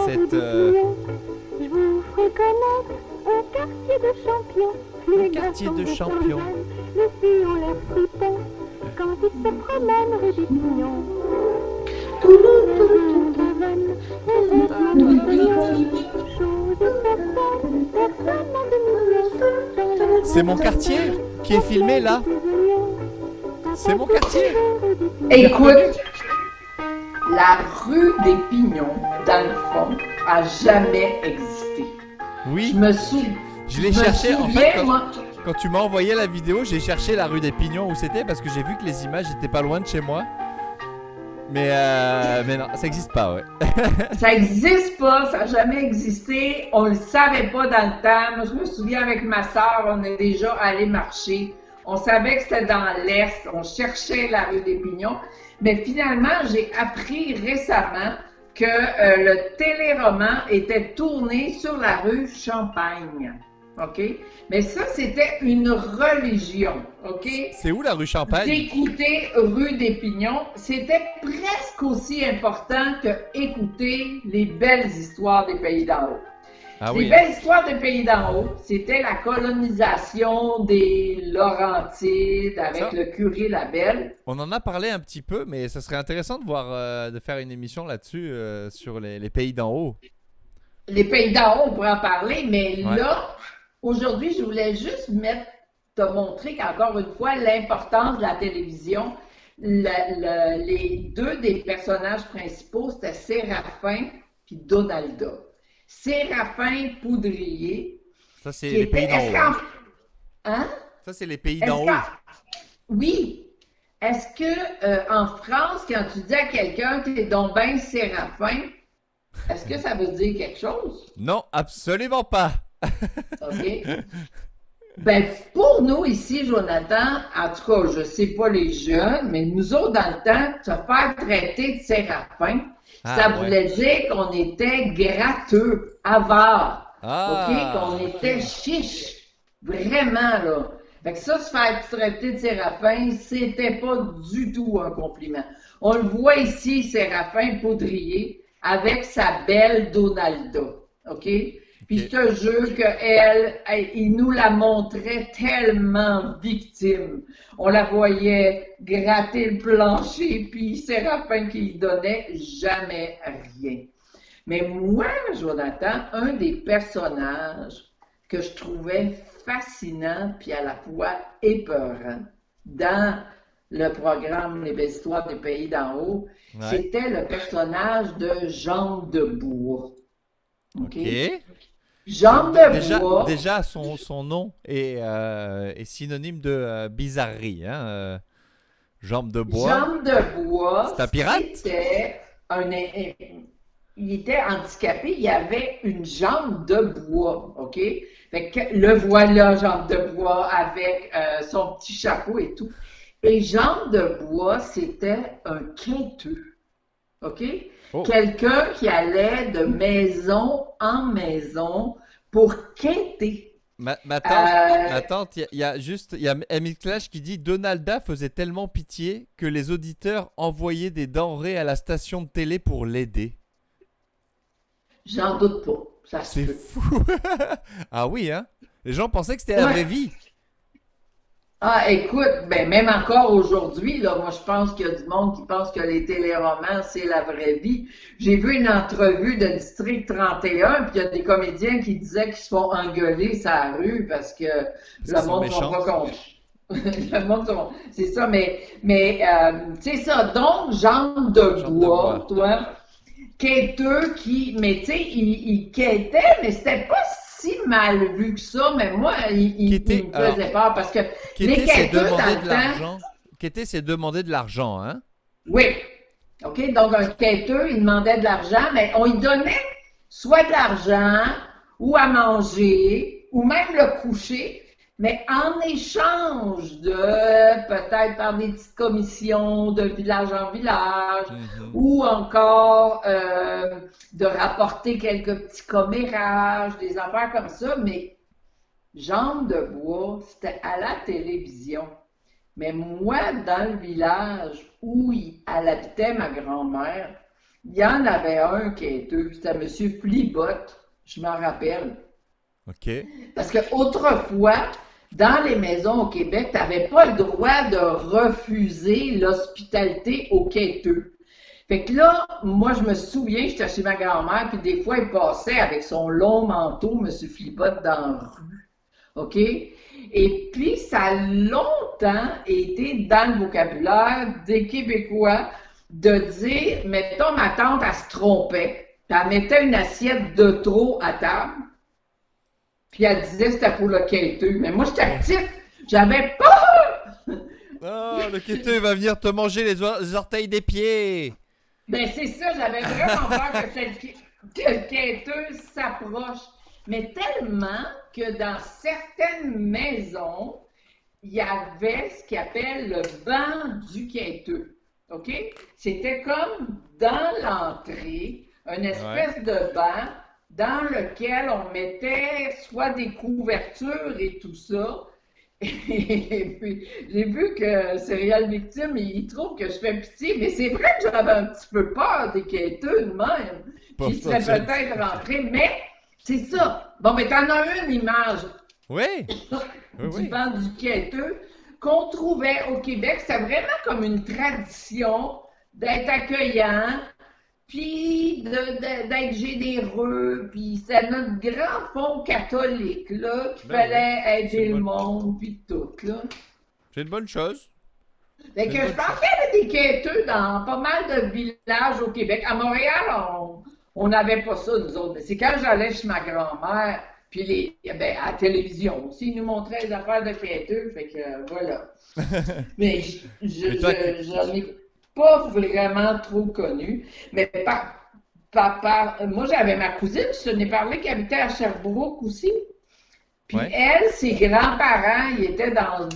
cette... Je vous ferai connaître un quartier de champions. Un quartier de champions. le cul ont l'air si bon quand ils se promènent rue des Pignons. C'est mon quartier qui est filmé là. C'est mon quartier. Écoute, la rue des Pignons, dans le fond, a jamais existé. Oui, Je me souviens. je l'ai cherché. En fait, moi, quand tu m'as envoyé la vidéo, j'ai cherché la rue des Pignons où c'était parce que j'ai vu que les images étaient pas loin de chez moi. Mais non, ça existe pas, ouais. ça existe pas, ça n'a jamais existé. On le savait pas dans le temps. Moi, je me souviens avec ma soeur, on est déjà allé marcher. On savait que c'était dans l'Est. On cherchait la rue des Pignons. Mais finalement, j'ai appris récemment que le téléroman était tourné sur la rue Champagne. OK? Mais ça, c'était une religion. OK? C'est où la rue Champagne? D'écouter rue des Pignons, c'était presque aussi important que écouter les belles histoires des pays d'en haut. Ah Les oui. belles histoires des pays d'en haut, c'était la colonisation des Laurentides avec Ça. le curé Labelle. On en a parlé un petit peu, mais ça serait intéressant de voir, de faire une émission là-dessus sur les pays d'en haut. Les pays d'en haut, on pourrait en parler, mais Ouais. là, aujourd'hui, je voulais juste te montrer qu'encore une fois, l'importance de la télévision. Les deux des personnages principaux, c'était Séraphin puis Donalda. Séraphin Poudrier, Ça, c'est qui les était... pays d'en Est-ce haut. qu'en... Hein? Hein? Ça, c'est les pays Est-ce d'en haut. Oui. Est-ce que en France, quand tu dis à quelqu'un t'es donc ben Séraphin, est-ce que ça veut dire quelque chose? Non, absolument pas. OK? Ben, pour nous ici, Jonathan, en tout cas, je sais pas les jeunes, mais nous autres, dans le temps, se faire traiter de Séraphin, ça ouais. voulait dire qu'on était gratteux, avare. Ah, OK? Qu'on était chiche. Vraiment, là. Fait que ça, se faire traiter de Séraphin, c'était pas du tout un compliment. On le voit ici, Séraphin Poudrier, avec sa belle Donalda. OK? Puis je te jure qu'elle, il nous la montrait tellement victime. On la voyait gratter le plancher, puis Séraphin qui lui donnait jamais rien. Mais moi, Jonathan, un des personnages que je trouvais fascinant puis à la fois épeurant dans le programme Les belles histoires des pays d'en haut, ouais. c'était le personnage de Jean de Bois. OK? Jean de Bois. Déjà son nom est synonyme de bizarrerie. Hein? Jambe de bois. Jean de Bois. C'est un pirate? Il était handicapé, il avait une jambe de bois, OK? Fait que le voilà, jambe de bois, avec son petit chapeau et tout. Et jambe de bois, c'était un quinteux, OK? Oh. Quelqu'un qui allait de maison en maison pour quêter. Ma tante, il y a Emile Clash qui dit Donalda faisait tellement pitié que les auditeurs envoyaient des denrées à la station de télé pour l'aider. J'en doute pas. Ça se C'est peut. fou. Ah oui, hein? Les gens pensaient que c'était la vraie vie. Ah, écoute, ben même encore aujourd'hui, là, moi je pense qu'il y a du monde qui pense que les téléromans, c'est la vraie vie. J'ai vu une entrevue de District 31, puis il y a des comédiens qui disaient qu'ils se font engueuler sur la rue parce que le monde ne va pas contre. Le monde, c'est ça, mais c'est ça. Donc, Jean de Bois, toi, quêteux qui, mais tu sais, il quêtait, mais c'était pas si mal vu que ça, mais moi, il me faisait peur parce que les quêteux, dans le temps... Quêter, c'est demander de l'argent, hein? Oui. OK, donc un quêteux, il demandait de l'argent, mais on lui donnait soit de l'argent, ou à manger, ou même le coucher, mais en échange de, peut-être par des petites commissions de village en village, ou encore de rapporter quelques petits commérages, des affaires comme ça, mais Jambe de Bois, c'était à la télévision. Mais moi, dans le village où elle habitait ma grand-mère, il y en avait un qui était, c'était M. Flibot, je m'en rappelle. OK. Parce que autrefois, dans les maisons au Québec, tu n'avais pas le droit de refuser l'hospitalité aux quêteux. Fait que là, moi, je me souviens, j'étais chez ma grand-mère, puis des fois, il passait avec son long manteau, M. Flibotte, dans la rue. OK? Et puis, ça a longtemps été dans le vocabulaire des Québécois de dire, mettons, ma tante, elle se trompait, puis elle mettait une assiette de trop à table, puis elle disait que c'était pour le quêteux. Mais moi, j'étais petite, j'avais peur! Oh, le quêteux va venir te manger les orteils des pieds. Ben, c'est ça, j'avais vraiment peur que le quêteux s'approche. Mais tellement que dans certaines maisons, il y avait ce qu'on appelle le banc du quêteux. OK? C'était comme dans l'entrée, une espèce de banc dans lequel on mettait soit des couvertures et tout ça. Et puis, j'ai vu que Serial Victime, il trouve que je fais pitié, mais c'est vrai que j'avais un petit peu peur des quêteux de même, qui seraient peut-être rentrés, mais c'est ça. Bon, mais t'en as une image Oui. du banc du quêteux qu'on trouvait au Québec. C'était vraiment comme une tradition d'être accueillant, puis d'être généreux, puis c'est notre grand fond catholique, là, qu'il fallait aider le monde, puis tout, là. C'est une bonne chose. Fait que je pense qu'il y avait des quêteux dans pas mal de villages au Québec. À Montréal, on n'avait pas ça, nous autres. C'est quand j'allais chez ma grand-mère, puis à la télévision aussi, ils nous montraient les affaires de quêteux, fait que voilà. Mais j'en ai pas vraiment trop connu. Mais moi, j'avais ma cousine, je t'en ai parlé, qui habitait à Sherbrooke aussi. Puis elle, ses grands-parents, ils étaient dans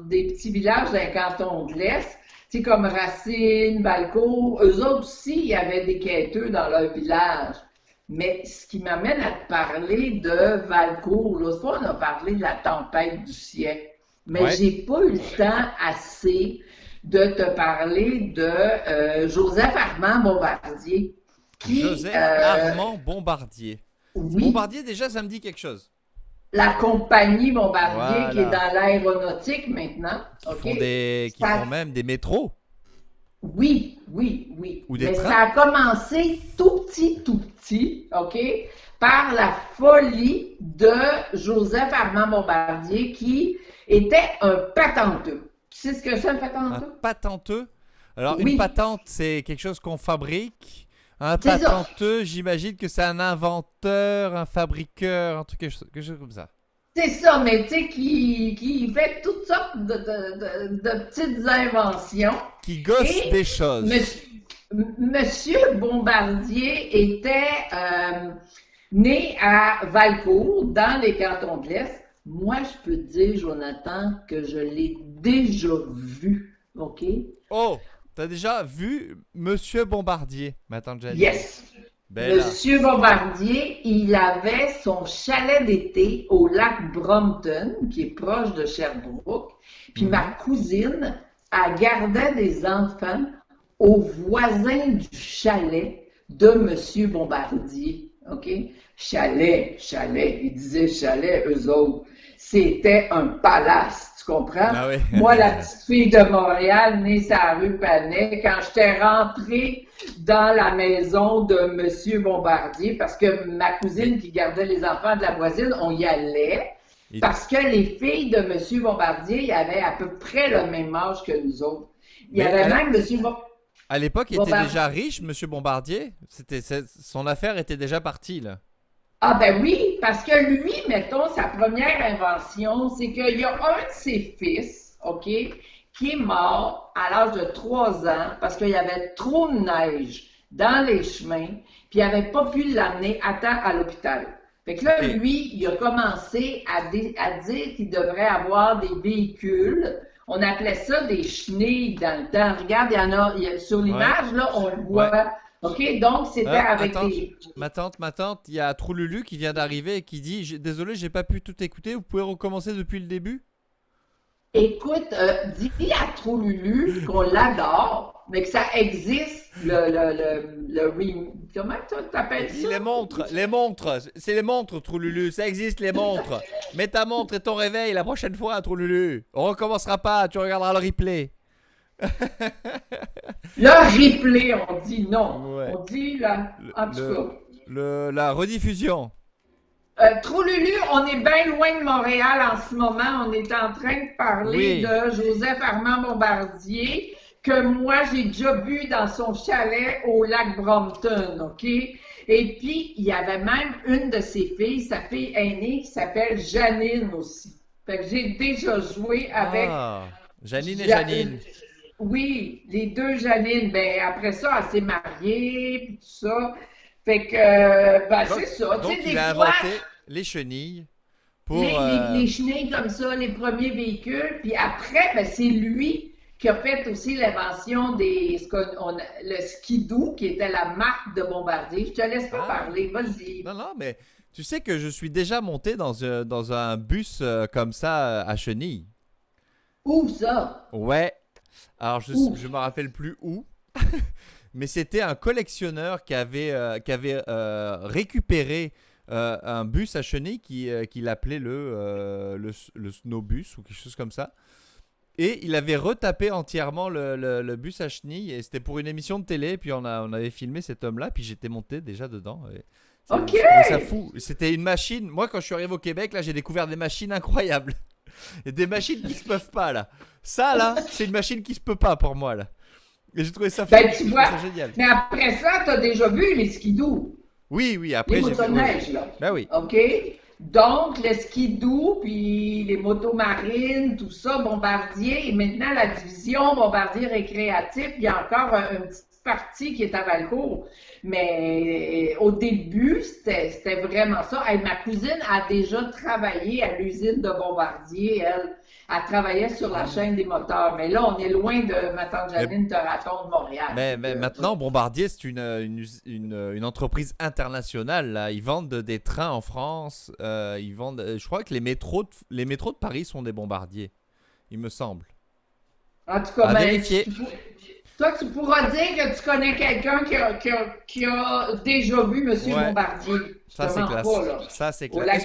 des petits villages d'un canton de l'Est, tu sais, comme Racine, Valcourt. Eux autres aussi, il y avait des quêteux dans leur village. Mais ce qui m'amène à te parler de Valcourt, l'autre fois, on a parlé de la tempête du siècle. Mais j'ai pas eu le temps assez de te parler de Joseph Armand Bombardier. Joseph Armand Bombardier. Oui. Bombardier, déjà, ça me dit quelque chose. La compagnie Bombardier qui est dans l'aéronautique maintenant. Qui font même des métros. Oui. Ou des Mais trains. ça a commencé tout petit, OK, par la folie de Joseph Armand Bombardier qui était un patenteux. Tu sais ce que c'est un patenteux? Un patenteux? Alors, Oui. une patente, c'est quelque chose qu'on fabrique. Un C'est ça. patenteux, j'imagine que c'est un inventeur, un fabriqueur, un truc, quelque chose comme ça. C'est ça, mais tu sais, qui fait toutes sortes de petites inventions. Qui gosse Et des choses. Monsieur Bombardier était né à Valcourt, dans les cantons de l'Est. Moi, je peux te dire, Jonathan, que je l'ai déjà vu, OK? Oh, t'as déjà vu Monsieur Bombardier, ma tante Jenny? Yes! Bella. Monsieur Bombardier, il avait son chalet d'été au lac Brompton, qui est proche de Sherbrooke. Puis ma cousine, elle gardait des enfants au voisin du chalet de Monsieur Bombardier. OK? Chalet, il disait chalet, eux autres. C'était un palace, tu comprends? Ah oui. Moi, la petite fille de Montréal, née sur la rue Panet, quand j'étais rentrée dans la maison de Monsieur Bombardier, parce que ma cousine qui gardait les enfants de la voisine, on y allait, parce que les filles de Monsieur Bombardier, ils avaient à peu près le même âge que nous autres. Il y avait même Monsieur À l'époque, il était déjà riche, Monsieur Bombardier. Son affaire était déjà partie, là. Ah ben oui, parce que lui, mettons, sa première invention, c'est qu'il y a un de ses fils, OK, qui est mort à l'âge de 3 ans parce qu'il y avait trop de neige dans les chemins, puis il n'avait pas pu l'amener à temps à l'hôpital. Fait que là, lui, il a commencé à dire qu'il devrait avoir des véhicules. On appelait ça des chenilles dans le temps. Regarde, il y a sur l'image, là, on le voit. Ouais. OK, donc c'était avec des... Ma tante, il y a Troululu qui vient d'arriver et qui dit « Désolé, j'ai pas pu tout écouter, vous pouvez recommencer depuis le début ?» Écoute, dis à Troululu qu'on l'adore, mais que ça existe, comment tu t'appelles Dis ça? les montres, c'est les montres, Troululu, ça existe les montres. Mets ta montre et ton réveil la prochaine fois, Troululu. On recommencera pas, tu regarderas le replay. Le replay, on dit non. Ouais. On dit là, en tout cas. La rediffusion. Troululu, on est bien loin de Montréal en ce moment. On est en train de parler Oui. de Joseph Armand Bombardier, que moi j'ai déjà vu dans son chalet au lac Brompton, OK? Et puis, il y avait même une de ses filles, sa fille aînée, qui s'appelle Janine aussi. Fait que j'ai déjà joué avec Janine et Ja- Janine. Oui, les deux Janine. Ben après ça, elle s'est mariée, puis tout ça. Fait que, c'est ça. Tu Donc sais, il des a fois, inventé les chenilles pour... les chenilles comme ça, les premiers véhicules. Puis après, ben, c'est lui qui a fait aussi l'invention le skidoo, qui était la marque de Bombardier. Je te laisse pas parler, vas-y. Non, mais tu sais que je suis déjà monté dans un bus comme ça à chenilles. Où ça? Ouais. Alors, je Où? me rappelle plus où. Mais c'était un collectionneur qui avait récupéré un bus à chenilles qu'il appelait le snowbus ou quelque chose comme ça. Et il avait retapé entièrement le bus à chenilles. Et c'était pour une émission de télé. Puis on avait filmé cet homme-là. Puis j'étais monté déjà dedans. OK! Je trouvais ça fou. C'était une machine. Moi, quand je suis arrivé au Québec, là, j'ai découvert des machines incroyables. Et des machines qui se peuvent pas, là. Ça, là, c'est une machine qui se peut pas pour moi, là. Et j'ai trouvé ça fou. Ben, tu J'ai vois, trouvé ça génial. mais après ça, tu as déjà vu les skidoo, Oui, après les j'ai vu. motoneiges, là. Ben oui. OK? Donc, le skidoo, puis les motos marines, tout ça, Bombardier, et maintenant la division Bombardier récréatif, il y a encore une petite partie qui est à Valcourt. Mais au début, c'était vraiment ça. Hey, ma cousine a déjà travaillé à l'usine de Bombardier, elle. Elle travaillait sur la chaîne des moteurs. Mais là, on est loin de ma tante Janine Toraton de Montréal. Mais maintenant, Bombardier, c'est une entreprise internationale, là. Ils vendent des trains en France. Ils vendent. Je crois que les métros de Paris sont des Bombardier, il me semble. En tout cas, À vérifier. Toi, tu pourras dire que tu connais quelqu'un qui a déjà vu M. Bombardier. Ça, c'est classe. Ça, c'est Au classe. lac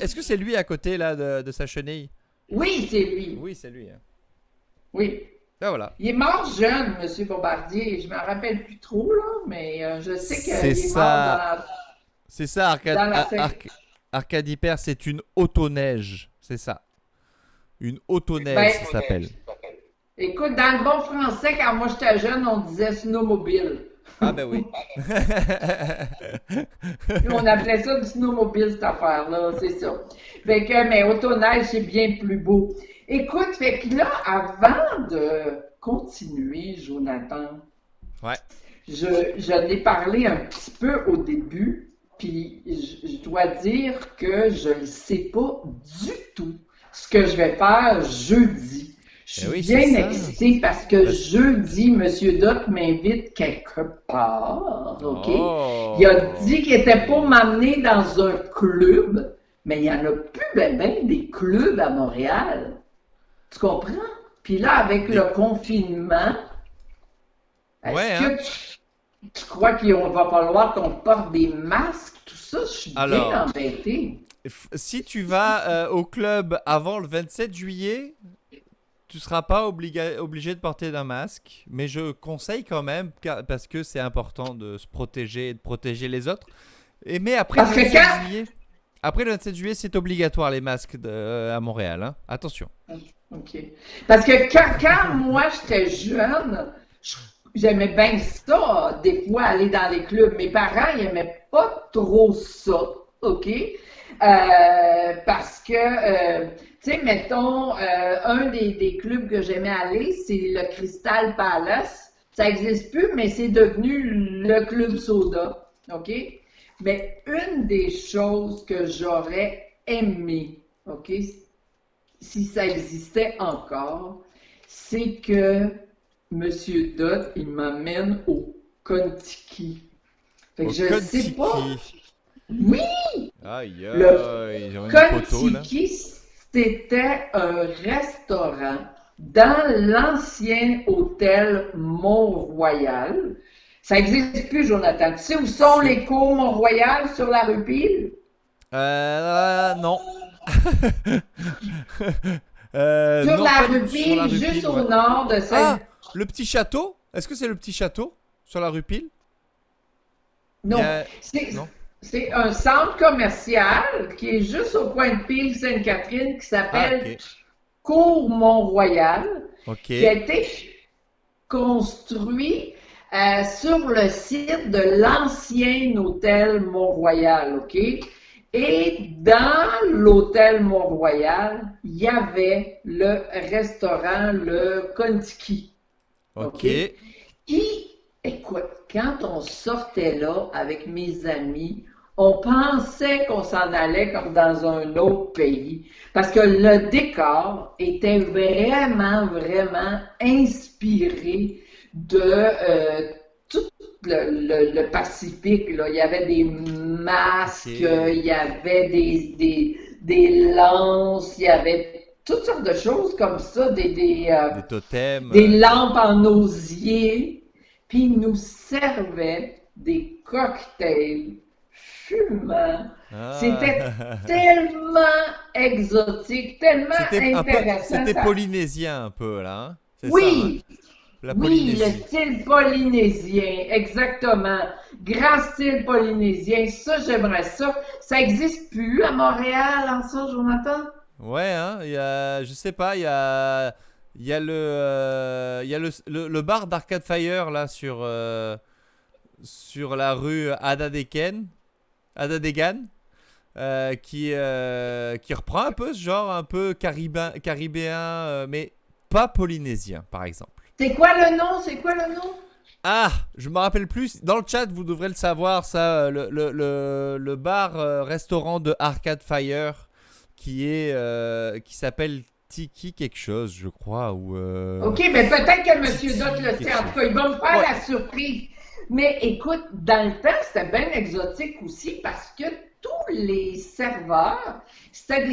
Est-ce que c'est lui à côté là de sa chenille? Oui, c'est lui. Oui, c'est lui. Hein. Oui. Ben voilà. Il est mort jeune, M. Bombardier. Je ne m'en rappelle plus trop, là, mais je sais qu'il est mort dans la... C'est ça, dans la Arcadie Père, c'est une autoneige. C'est ça. Une autoneige, Ben, ça s'appelle. Écoute, dans le bon français, quand moi j'étais jeune, on disait snowmobile. Ah ben oui. On appelait ça du snowmobile, cette affaire-là, c'est ça. Fait que, mais autoneige, c'est bien plus beau. Écoute, fait que là, avant de continuer, Jonathan, Ouais. je n'ai parlé un petit peu au début, puis je dois dire que je ne sais pas du tout ce que je vais faire jeudi. Je suis oui, bien c'est ça. excitée parce que jeudi, M. Doc m'invite quelque part, OK? Oh. Il a dit qu'il était pour m'amener dans un club, mais il n'y en a plus ben des clubs à Montréal. Tu comprends? Puis là, avec le confinement, Ouais, est-ce que tu crois qu'il va falloir qu'on porte des masques, tout ça? Je suis Alors, bien embêtée. Si tu vas au club avant le 27 juillet, tu seras pas obligé de porter un masque, mais je conseille quand même parce que c'est important de se protéger et de protéger les autres. Mais après Parce le que 27 quand- juillet, après le 27 juillet, c'est obligatoire les masques à Montréal. Hein. Attention. OK. Parce que quand moi j'étais jeune, j'aimais bien ça, des fois aller dans les clubs. Mes parents, ils n'aimaient pas trop ça, OK? Parce que, tu sais, mettons, un des clubs que j'aimais aller, c'est le Crystal Palace. Ça n'existe plus, mais c'est devenu le Club Soda, OK? Mais une des choses que j'aurais aimé, OK, si ça existait encore, c'est que M. Dodd, il m'amène au Kontiki. Fait que je sais pas. Oui! Aïe, Le ils ont une photo là. Kontiki, c'était un restaurant dans l'ancien hôtel Mont-Royal. Ça n'existe plus, Jonathan. Tu sais où sont les cours Mont-Royal sur la rue Pile? Non. Sur Non, la pas du rue tout sur la Pile, rue juste Pile, au ouais. nord de Ah, cette... le petit château? Est-ce que c'est le petit château sur la rue Pile? Il y Non, a- c'est Non? c'est un centre commercial qui est juste au coin de Pile Sainte-Catherine qui Ah, s'appelle Cours Mont-Royal, ok. qui a été construit sur le site de l'ancien hôtel Mont-Royal, OK? Et dans l'hôtel Mont-Royal, il y avait le restaurant Le Kontiki. Ok. Et écoute, quand on sortait là avec mes amis, on pensait qu'on s'en allait comme dans un autre pays. Parce que le décor était vraiment, vraiment inspiré de tout le Pacifique, là. Il y avait des masques, Ok. il y avait des lances, il y avait toutes sortes de choses comme ça, Des totems. des lampes en osier, puis ils nous servaient des cocktails fumants. C'était tellement exotique, tellement C'était un peu, intéressant. c'était polynésien un peu là, hein? C'est Oui, ça, hein? La oui, le Polynésie. style polynésien, exactement. Grand style polynésien, ça, j'aimerais ça. Ça n'existe plus à Montréal, en ça, Jonathan? Ouais, hein, je sais pas, il y a le bar d'Arcade Fire là sur la rue Adadegan, qui reprend un peu ce genre un peu caribéen, mais pas polynésien par exemple. C'est quoi le nom? C'est quoi le nom? Ah, je me rappelle plus. Dans le chat, vous devrez le savoir, ça, le bar restaurant de Arcade Fire qui s'appelle Tiki quelque chose, je crois, ou OK, mais peut-être que M. Titi Doc le quelque sait. En chose. tout cas, il va me faire Ouais. la surprise. Mais écoute, dans le temps, c'était bien exotique aussi parce que tous les serveurs, c'était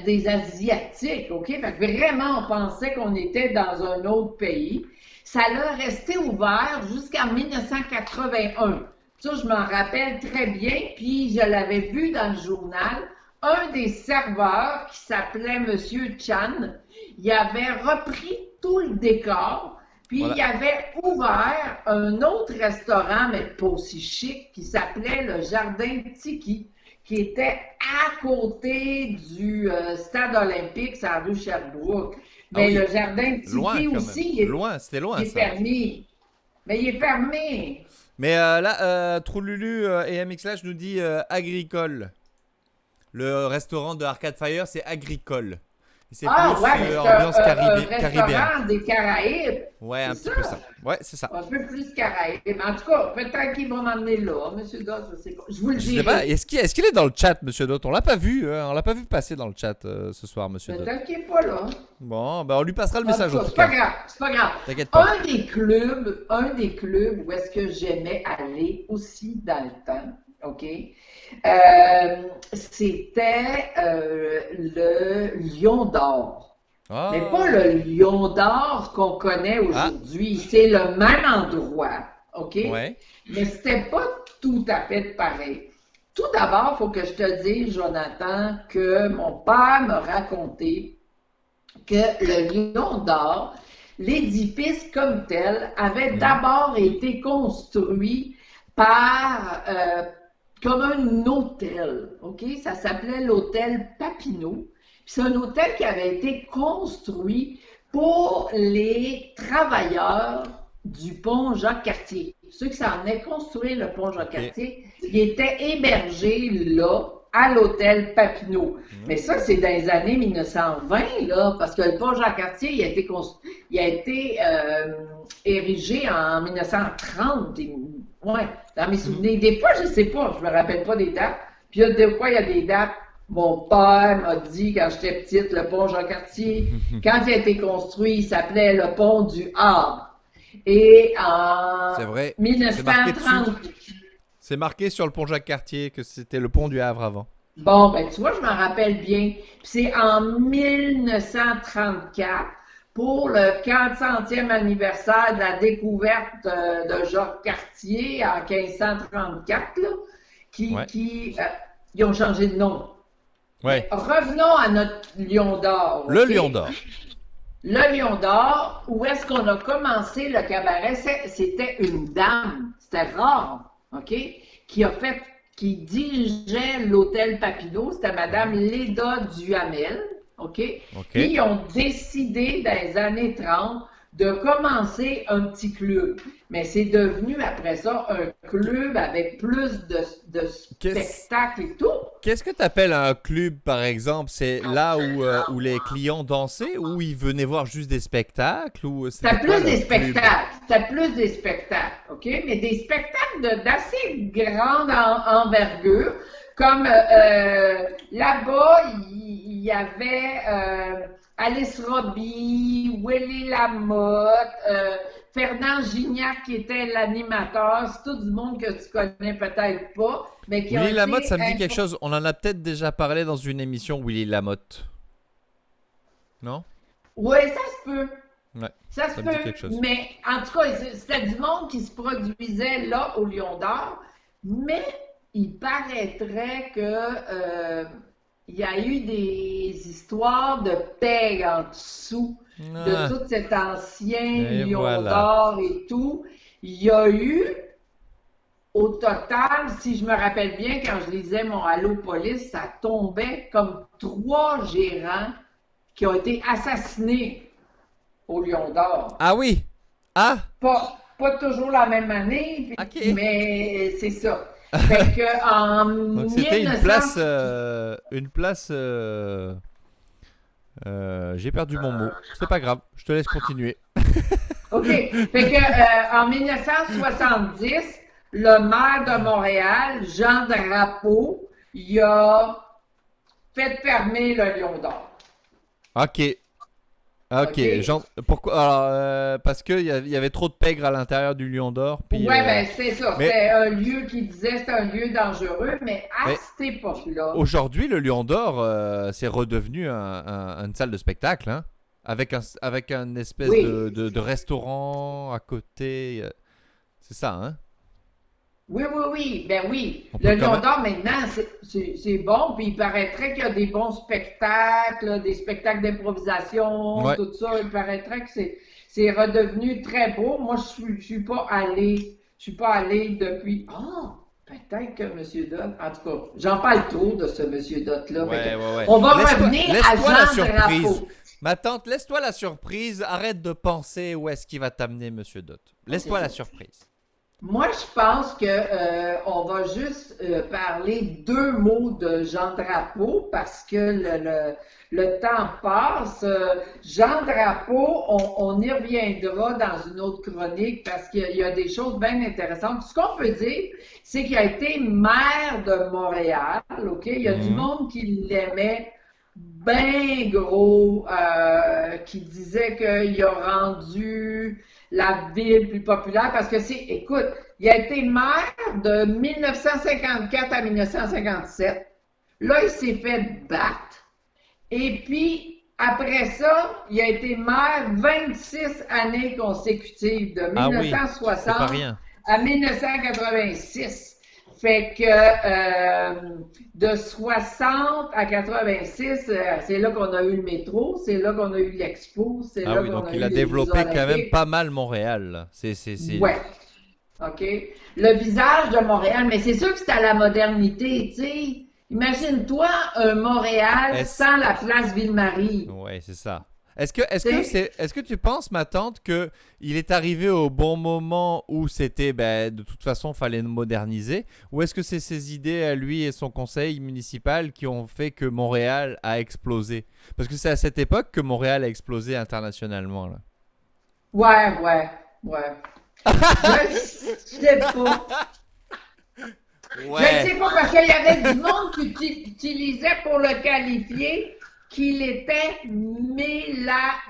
des Asiatiques, OK? Fait que vraiment, on pensait qu'on était dans un autre pays. Ça l'a resté ouvert jusqu'en 1981. Ça, je m'en rappelle très bien, puis je l'avais vu dans le journal. Un des serveurs, qui s'appelait Monsieur Chan, il avait repris tout le décor, puis Voilà. il avait ouvert un autre restaurant, mais pas aussi chic, qui s'appelait le Jardin Tiki, qui était à côté du stade olympique, sur la rue Sherbrooke. Mais oui. le Jardin Tiki Loin quand aussi, même. Loin, c'était il loin est ça. permis. Mais il est fermé. Mais là, Troululu et MXLash nous dit agricole. Le restaurant de Arcade Fire, c'est agricole. Et c'est Ah plus ouais, mais c'est ambiance un caribéenne. restaurant des Caraïbes. Ouais, un C'est petit peu ça. ça. Ouais, c'est ça. Un peu plus Caraïbes. Mais en tout cas, peut-être qu'ils vont m'emmener là, M. Doss, je sais pas. Je vous le Je sais dirai. pas, est-ce qu'il est dans le chat, Monsieur Dot? On l'a pas vu, on l'a pas vu passer dans le chat ce soir, Monsieur Dot. Peut-être qu'il n'est pas là. Bon, bah on lui passera le En message tout en cas, tout c'est pas cas. grave, c'est pas grave. T'inquiète pas. Un des clubs où est-ce que j'aimais aller aussi dans le temps, OK? C'était le Lion d'Or. Ah. Mais pas le Lion d'Or qu'on connaît aujourd'hui. C'est le même endroit, OK? Ouais. Mais c'était pas tout à fait pareil. Tout d'abord, il faut que je te dise, Jonathan, que mon père m'a raconté que le Lion d'Or, l'édifice comme tel, avait d'abord été construit par comme un hôtel, OK? Ça s'appelait l'hôtel Papineau. C'est un hôtel qui avait été construit pour les travailleurs du pont Jacques-Cartier. Ceux qui s'en venaient construire le pont Jacques-Cartier, ils étaient hébergés là, à l'hôtel Papineau. Mais ça, c'est dans les années 1920, là, parce que le pont Jacques-Cartier, il a été érigé en 1930. Ouais, dans mes souvenirs. Des fois, je ne sais pas, je me rappelle pas des dates. Puis des fois, il y a des dates. Mon père m'a dit, quand j'étais petite, le pont Jacques-Cartier, quand il a été construit, il s'appelait le pont du Havre. Et en C'est vrai. 1930, C'est marqué sur le pont Jacques-Cartier que c'était le pont du Havre avant. Bon, ben tu vois, je m'en rappelle bien. Puis c'est en 1934, pour le 400e anniversaire de la découverte de Jacques Cartier en 1534, là, Ouais. ils ont changé de nom. Ouais. Revenons à notre Lion d'Or. Le OK? Lion d'Or. Le Lion d'Or, où est-ce qu'on a commencé le cabaret? C'était une dame, c'était rare, OK? Qui dirigeait l'hôtel Papineau, c'était Madame Léda Duhamel, OK? OK. Puis ils ont décidé dans les années 30 de commencer un petit club. Mais c'est devenu après ça un club avec plus de spectacles et tout. Qu'est-ce que tu appelles un club, par exemple? C'est là où les clients dansaient ou ils venaient voir juste des spectacles? C'était plus des spectacles. C'était plus des spectacles, OK? Mais des spectacles d'assez grande envergure. Comme là-bas, il y avait Alice Robbie, Willy Lamotte, Fernand Gignac qui était l'animateur. C'est tout du monde que tu connais peut-être pas. Mais qui Willy Lamotte, ça me dit quelque chose. On en a peut-être déjà parlé dans une émission, Willy Lamotte. Non? Oui, ça se peut. Ouais. Ça se me dit peut. quelque chose. Mais en tout cas, c'était du monde qui se produisait là au Lion d'Or. Mais il paraîtrait que il y a eu des histoires de pègre en dessous de tout cet ancien Lion d'Or et tout. Il y a eu, au total, si je me rappelle bien, quand je lisais mon Allo Police, ça tombait comme 3 gérants qui ont été assassinés au Lion d'Or. Ah oui? Ah! Pas toujours la même année, Okay. mais c'est ça. Fait que en Donc c'était 1900... une place. J'ai perdu mon mot. C'est pas grave. Je te laisse continuer. OK. Fait que en 1970, le maire de Montréal, Jean Drapeau, il a fait fermer le Lion d'Or. Ok. Ok. Pourquoi? Alors, parce qu'il y avait trop de pègres à l'intérieur du Lion d'Or. Puis, Ouais, ben c'est ça. mais- C'était un lieu qui disait c'était un lieu dangereux, mais à Mais- cette époque-là. Aujourd'hui, le Lion d'Or, c'est redevenu une salle de spectacle, hein, avec un espèce Oui. de restaurant à côté. C'est ça, hein? Oui, ben oui. On peut Le quand Lion même- d'Or, maintenant, c'est bon, puis il paraîtrait qu'il y a des bons spectacles, des spectacles d'improvisation, Ouais. tout ça. Il paraîtrait que c'est redevenu très beau. Moi, je suis pas allée. Je suis pas allée depuis. Ah, peut-être que M. Dott. En tout cas, j'en parle trop de ce M. Dott-là. Fait que on va revenir à Laisse-toi la Jean surprise. Drapeau. Ma tante, laisse-toi la surprise. Arrête de penser où est-ce qu'il va t'amener, Monsieur Dott. Laisse-toi la surprise. Moi, je pense que on va juste parler 2 mots de Jean Drapeau parce que le temps passe. Jean Drapeau, on y reviendra dans une autre chronique parce qu'il y a des choses bien intéressantes. Ce qu'on peut dire, c'est qu'il a été maire de Montréal. Ok, il y a du monde qui l'aimait bien gros, qui disait qu'il a rendu la ville plus populaire parce que écoute, il a été maire de 1954 à 1957. Là, il s'est fait battre. Et puis, après ça, il a été maire 26 années consécutives, de Ah oui, 1960 c'est pas rien. à 1986. Fait que de 60 à 86, c'est là qu'on a eu le métro, c'est là qu'on a eu l'Expo, c'est Ah là oui, qu'on donc a il eu a les développé Jeux quand même olympiques. pas mal Montréal, là. Ouais. OK. Le visage de Montréal, mais c'est sûr que c'est à la modernité, tu sais. Imagine-toi un Montréal sans la place Ville-Marie. Ouais, c'est ça. Est-ce que tu penses, ma tante, que il est arrivé au bon moment où c'était, de toute façon, fallait moderniser, ou est-ce que c'est ses idées à lui et son conseil municipal qui ont fait que Montréal a explosé? Parce que c'est à cette époque que Montréal a explosé internationalement, là. Ouais. Je sais pas. Je ne sais pas parce qu'il y avait du monde qui utilisait pour le qualifier qu'il était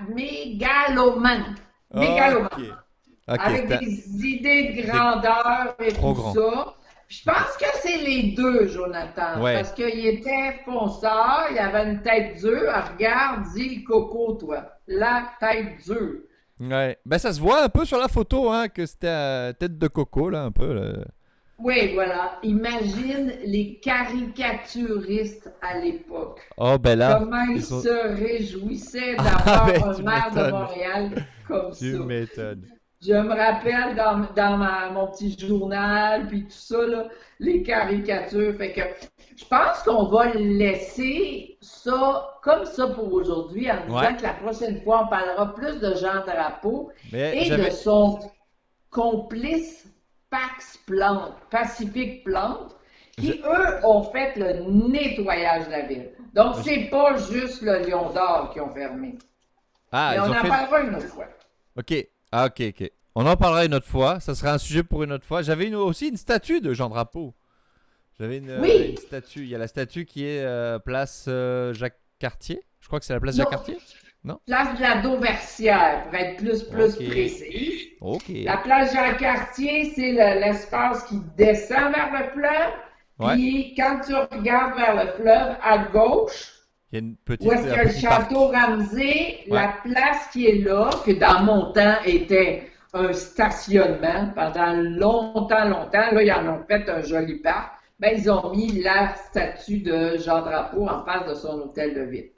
mégalomane. Mégalomane. Ok, Avec des idées de grandeur et Trop tout grand. ça. Je pense que c'est les deux, Jonathan, Ouais. parce qu'il était fonceur, il avait une tête dure. Regarde, dis le coco, toi. La tête dure. Ouais. Ben, ça se voit un peu sur la photo, hein, que c'était tête de coco, là, un peu. Là. Oui, voilà. Imagine les caricaturistes à l'époque. Oh, ben là, Comment ils ils sont... se réjouissaient Ah, d'avoir mais un tu maire de m'étonnes. Montréal comme Tu ça. m'étonnes. Je me rappelle dans mon petit journal, puis tout ça, là, les caricatures. Fait que je pense qu'on va laisser ça comme ça pour aujourd'hui, en disant Ouais. que la prochaine fois, on parlera plus de Jean Drapeau Mais et de j'avais... son complice Pacifique Plante, qui, eux, ont fait le nettoyage de la ville. Donc, c'est pas juste le Lion d'Or qui ont fermé. Ah, Mais ils on ont en fait... parlera une autre fois. Ok. Ah, ok, ok. On en parlera une autre fois. Ça sera un sujet pour une autre fois. J'avais aussi une statue de Jean Drapeau. J'avais Oui. une statue. Il y a la statue qui est place Jacques Cartier. Je crois que c'est la place Non. Jacques Cartier. Place de la Dauversière, pour être plus Ok. précis. Ok. La place Jean-Cartier, c'est l'espace qui descend vers le fleuve. Ouais. Puis quand tu regardes vers le fleuve, à gauche, Il y a une petite. où est-ce un que le petit parc. château Ramsey, la place qui est là, que dans mon temps était un stationnement pendant longtemps, longtemps, là, ils en ont fait un joli parc, ben, ils ont mis la statue de Jean Drapeau en face de son hôtel de ville.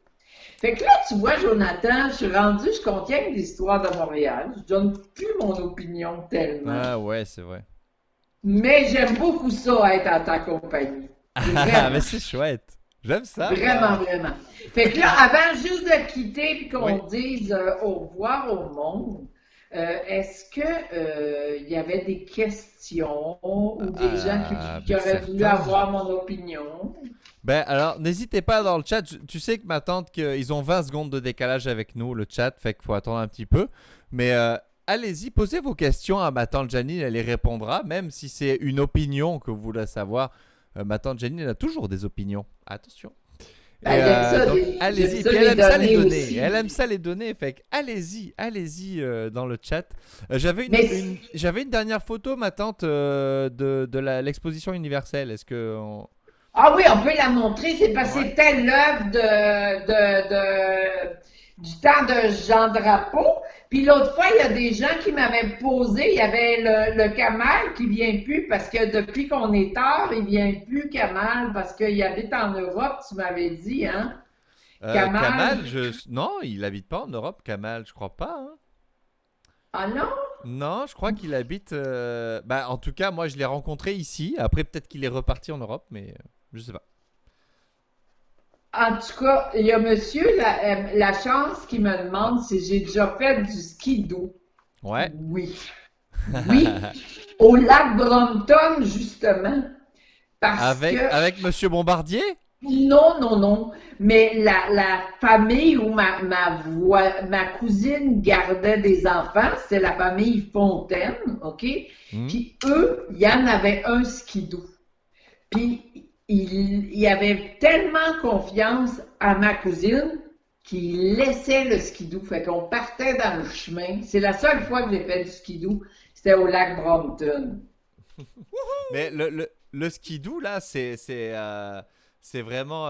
Fait que là, tu vois, Jonathan, je contiens l'histoire de Montréal. Je donne plus mon opinion tellement. Ah ouais, c'est vrai. Mais j'aime beaucoup ça, être en ta compagnie. Ah, Vraiment. mais c'est chouette. J'aime ça. Vraiment, vraiment. Fait que là, avant juste de quitter puis qu'on Oui. dise au revoir au monde, est-ce que il y avait des questions ou des gens qui ben auraient voulu certain. avoir mon opinion? Ben alors, n'hésitez pas dans le chat. Tu sais que ma tante, ils ont 20 secondes de décalage avec nous, le chat, fait qu'il faut attendre un petit peu. Mais allez-y, posez vos questions à ma tante Janine, elle les répondra, même si c'est une opinion que vous voulez savoir. Ma tante Janine, elle a toujours des opinions. Attention. Ben, j'aime ça, donc, j'aime allez-y. ça Puis les elle aime ça les donner donner. aussi. Elle aime ça les donner. Fait que allez-y dans le chat. J'avais Mais j'avais une dernière photo, ma tante, de l'exposition universelle. Est-ce que ah oui, on peut la montrer, c'est parce que Ouais. c'était l'œuvre du temps de Jean Drapeau. Puis l'autre fois, il y a des gens qui m'avaient posé, il y avait le Kamal qui vient plus parce que depuis qu'on est tard, il vient plus Kamal parce qu'il habite en Europe, tu m'avais dit, hein? Kamal. Kamal, non, il habite pas en Europe, Kamal, je crois pas. Hein. Ah non? Non, je crois qu'il habite. Bah, en tout cas, moi, je l'ai rencontré ici. Après, peut-être qu'il est reparti en Europe, mais je sais pas. En tout cas, il y a monsieur la chance qui me demande si j'ai déjà fait du skidoo. Ouais. Oui. Oui, au lac Brompton, justement. Parce que, Avec Monsieur Bombardier? non, non, non, mais la famille où ma cousine gardait des enfants, c'est la famille Fontaine, OK? Hmm. Puis eux, il y en avait un skidoo. Puis il avait tellement confiance à ma cousine qu'il laissait le skidoo. Fait qu'on partait dans le chemin. C'est la seule fois que j'ai fait du skidoo, c'était au lac Brompton. Mais le skidoo, là, c'est vraiment.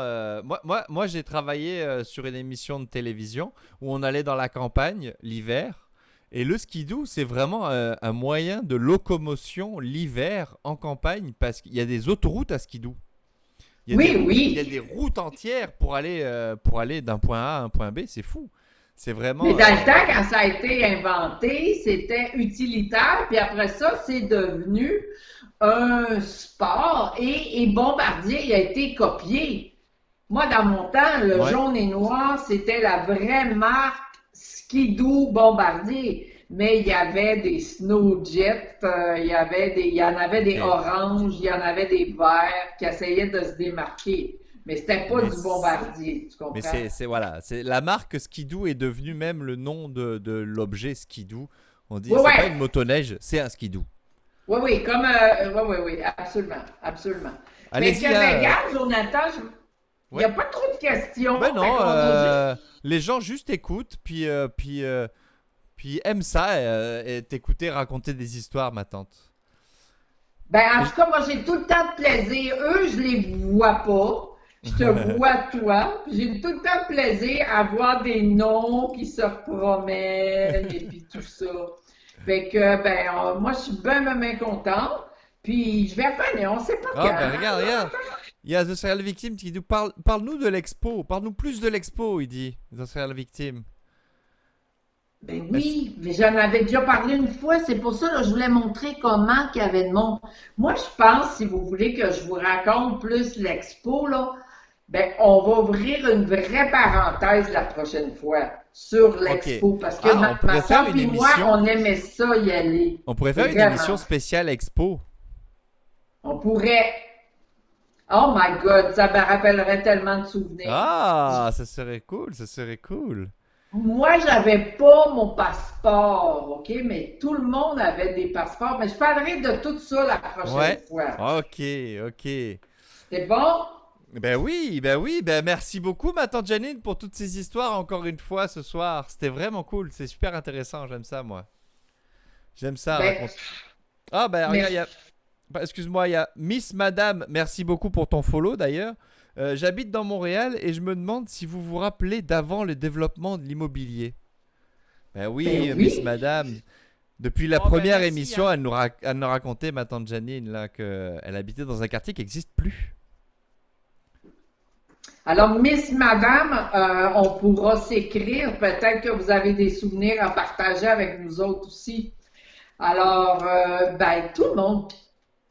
Moi j'ai travaillé sur une émission de télévision où on allait dans la campagne l'hiver. Et le skidoo, c'est vraiment un moyen de locomotion l'hiver en campagne parce qu'il y a des autoroutes à skidoo. Il y a Oui, des routes- oui. Il y a des routes entières pour aller d'un point A à un point B. C'est fou. C'est vraiment. Mais dans le temps, quand ça a été inventé, c'était utilitaire, puis après ça, c'est devenu un sport et Bombardier il a été copié. Moi, dans mon temps, le Ouais. jaune et noir, c'était la vraie marque Skidoo Bombardier. Mais il y avait des Snowjet, il y en avait des Ok. oranges, il y en avait des verts qui essayaient de se démarquer. Mais c'était pas Mais du Bombardier, tu comprends? Mais voilà, c'est la marque Skidoo est devenue même le nom de l'objet Skidoo. On dit Ouais, c'est ouais. pas une motoneige, c'est un Skidoo. Oui, oui, comme oui, absolument, absolument. Mais Allez-y que là. regarde, Jonathan, il n'y a pas trop de questions. Ben Fait non, qu'on va juste- les gens juste écoutent puis aiment ça et t'écouter raconter des histoires, ma tante. Ben, en tout cas, moi, j'ai tout le temps de plaisir. Eux, je les vois pas. Je te vois, toi. J'ai tout le temps de plaisir à voir des noms qui se promènent et puis tout ça. Fait que, moi, je suis bien contente. Puis, je vais revenir, on sait pas Ah, quand. ben regarde. Il y a The Serial Victim qui nous parle. Parle-nous de l'expo. Parle-nous plus de l'expo, il dit. The Serial Victim. Ben oui, mais j'en avais déjà parlé une fois, c'est pour ça que je voulais montrer comment qu'il y avait de monde. Moi, je pense, si vous voulez que je vous raconte plus l'expo, là, ben, on va ouvrir une vraie parenthèse la prochaine fois sur l'expo, parce que on pourrait ma faire soeur une et moi, émission. on aimait ça y aller. On pourrait faire une Vraiment. émission spéciale expo. On pourrait... Oh my God, ça me rappellerait tellement de souvenirs. Ah, ça serait cool. Moi, j'avais pas mon passeport, OK? Mais tout le monde avait des passeports. Mais je parlerai de tout ça la prochaine fois. Ok. C'est bon? Ben oui. Ben merci beaucoup, ma tante Janine, pour toutes ces histoires encore une fois ce soir. C'était vraiment cool. C'est super intéressant. J'aime ça, moi. J'aime ça. Raconter. Ah, ben regarde, il y a... Excuse-moi, il y a Miss Madame. Merci beaucoup pour ton follow, d'ailleurs. J'habite dans Montréal et je me demande si vous vous rappelez d'avant le développement de l'immobilier. Ben oui, Miss Madame. Depuis la première merci, émission, elle nous racontait, ma tante Janine, là, qu'elle habitait dans un quartier qui n'existe plus. Alors, Miss Madame, on pourra s'écrire. Peut-être que vous avez des souvenirs à partager avec nous autres aussi. Alors, tout le monde,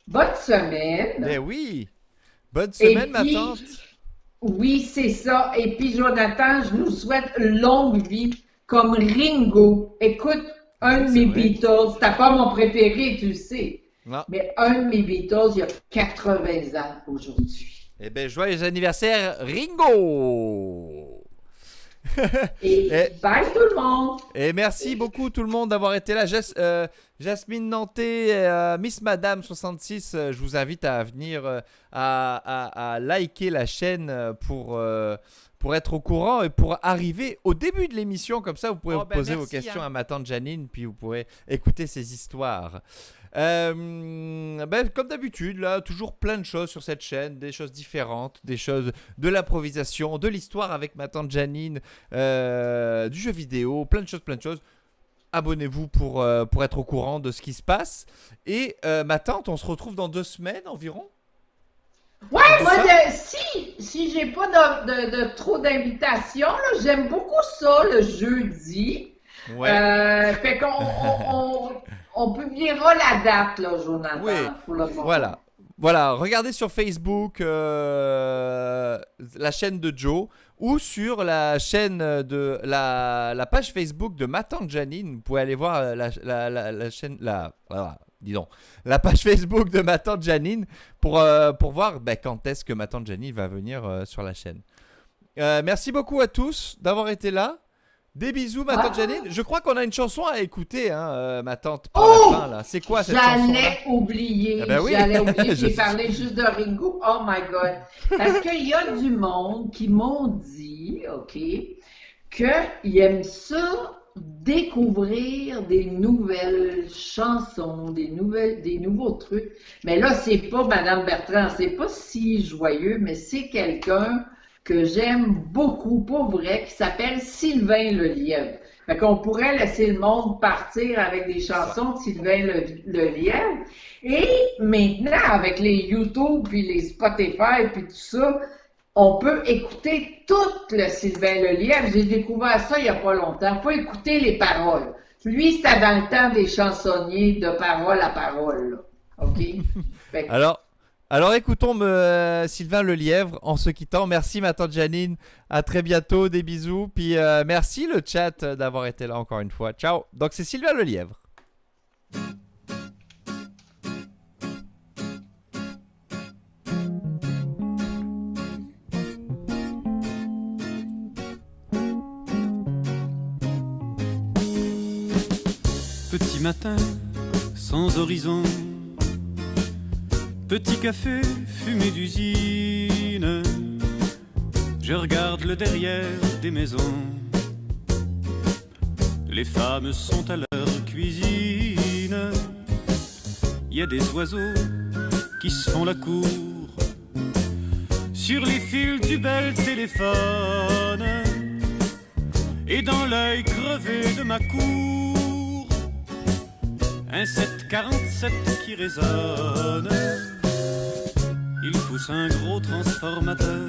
bonne semaine. Ben oui. Bonne semaine, ma tante. Oui, c'est ça. Et puis, Jonathan, je nous souhaite longue vie comme Ringo. Écoute, un de mes Beatles, c'était pas mon préféré, tu le sais. Non. Mais un de mes Beatles, il a 80 ans aujourd'hui. Eh bien, joyeux anniversaire, Ringo! Et bye tout le monde! Et merci beaucoup tout le monde d'avoir été là. Jasmine Nantais, Miss Madame 66, je vous invite à venir à liker la chaîne pour être au courant et pour arriver au début de l'émission. Comme ça, vous pourrez vous poser vos questions à ma tante Janine, puis vous pourrez écouter ses histoires. Comme d'habitude, là, toujours plein de choses sur cette chaîne, des choses différentes, des choses de l'improvisation, de l'histoire avec ma tante Janine, du jeu vidéo, plein de choses. Abonnez-vous pour être au courant de ce qui se passe. Et ma tante, on se retrouve dans 2 semaines environ. Ouais, moi, si j'ai pas de trop d'invitations, là, j'aime beaucoup ça le jeudi. Ouais. Fait qu'on publiera la date, là, Jonathan. Oui, pour le moment. Voilà, regardez sur Facebook la chaîne de Joe ou sur la chaîne de la page Facebook de ma tante Janine. Vous pouvez aller voir la chaîne, la page Facebook de ma tante Janine pour voir quand est-ce que ma tante Janine va venir sur la chaîne. Merci beaucoup à tous d'avoir été là. Des bisous, ma tante Janine. Je crois qu'on a une chanson à écouter, ma tante, pour la fin, là. C'est quoi cette chanson? J'allais oublier. J'ai parlé juste de Ringo. Oh my God. Parce qu'il y a du monde qui m'ont dit, OK, qu'ils aiment ça découvrir des nouvelles chansons, des nouveaux trucs. Mais là, c'est pas Madame Bertrand, c'est pas si joyeux, mais c'est quelqu'un que j'aime beaucoup, pour vrai, qui s'appelle Sylvain Lelièvre. Fait qu'on pourrait laisser le monde partir avec des chansons de Sylvain Lelièvre. Et maintenant, avec les YouTube, puis les Spotify, puis tout ça, on peut écouter tout le Sylvain Lelièvre. J'ai découvert ça il n'y a pas longtemps. Il faut écouter les paroles. Lui, c'était dans le temps des chansonniers de parole à parole. Là. OK? Alors écoutons Sylvain Lelièvre en se quittant. Merci ma tante Janine. À très bientôt. Des bisous. Puis merci le chat d'avoir été là encore une fois. Ciao. Donc c'est Sylvain Lelièvre. Petit matin, sans horizon. Petit café fumé d'usine, je regarde le derrière des maisons. Les femmes sont à leur cuisine. Il y a des oiseaux qui se font la cour sur les fils du bel téléphone et dans l'œil crevé de ma cour un 747 qui résonne. Il pousse un gros transformateur.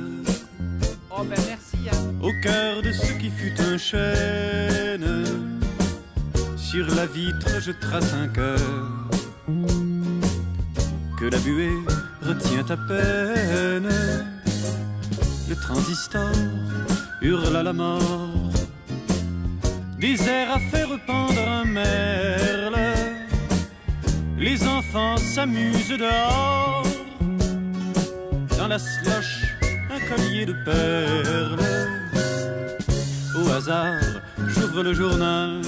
Oh ben merci hein. Au cœur de ce qui fut un chêne. Sur la vitre je trace un cœur que la buée retient à peine. Le transistor hurle à la mort. Des airs à faire pendre un merle. Les enfants s'amusent dehors. Dans la slush, un collier de perles. Au hasard, j'ouvre le journal.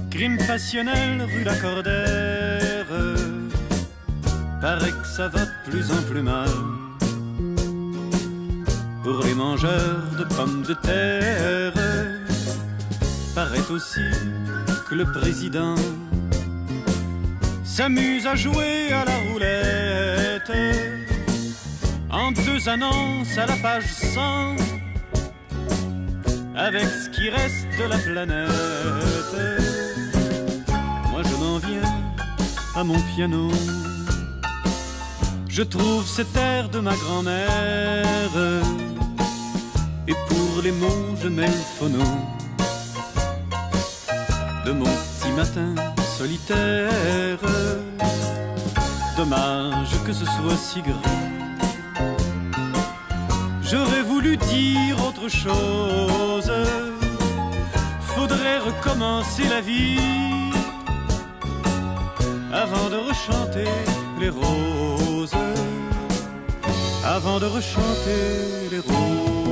Crime passionnel rue Lacordaire. Paraît que ça va de plus en plus mal pour les mangeurs de pommes de terre. Paraît aussi que le président s'amuse à jouer à la roulette. En 2 annonces à la page 100 avec ce qui reste de la planète. Moi je m'en viens à mon piano. Je trouve cet air de ma grand-mère. Et pour les mots je mets le phono de mon petit matin solitaire. Dommage que ce soit si grand. J'aurais voulu dire autre chose. Faudrait recommencer la vie avant de rechanter les roses. Avant de rechanter les roses.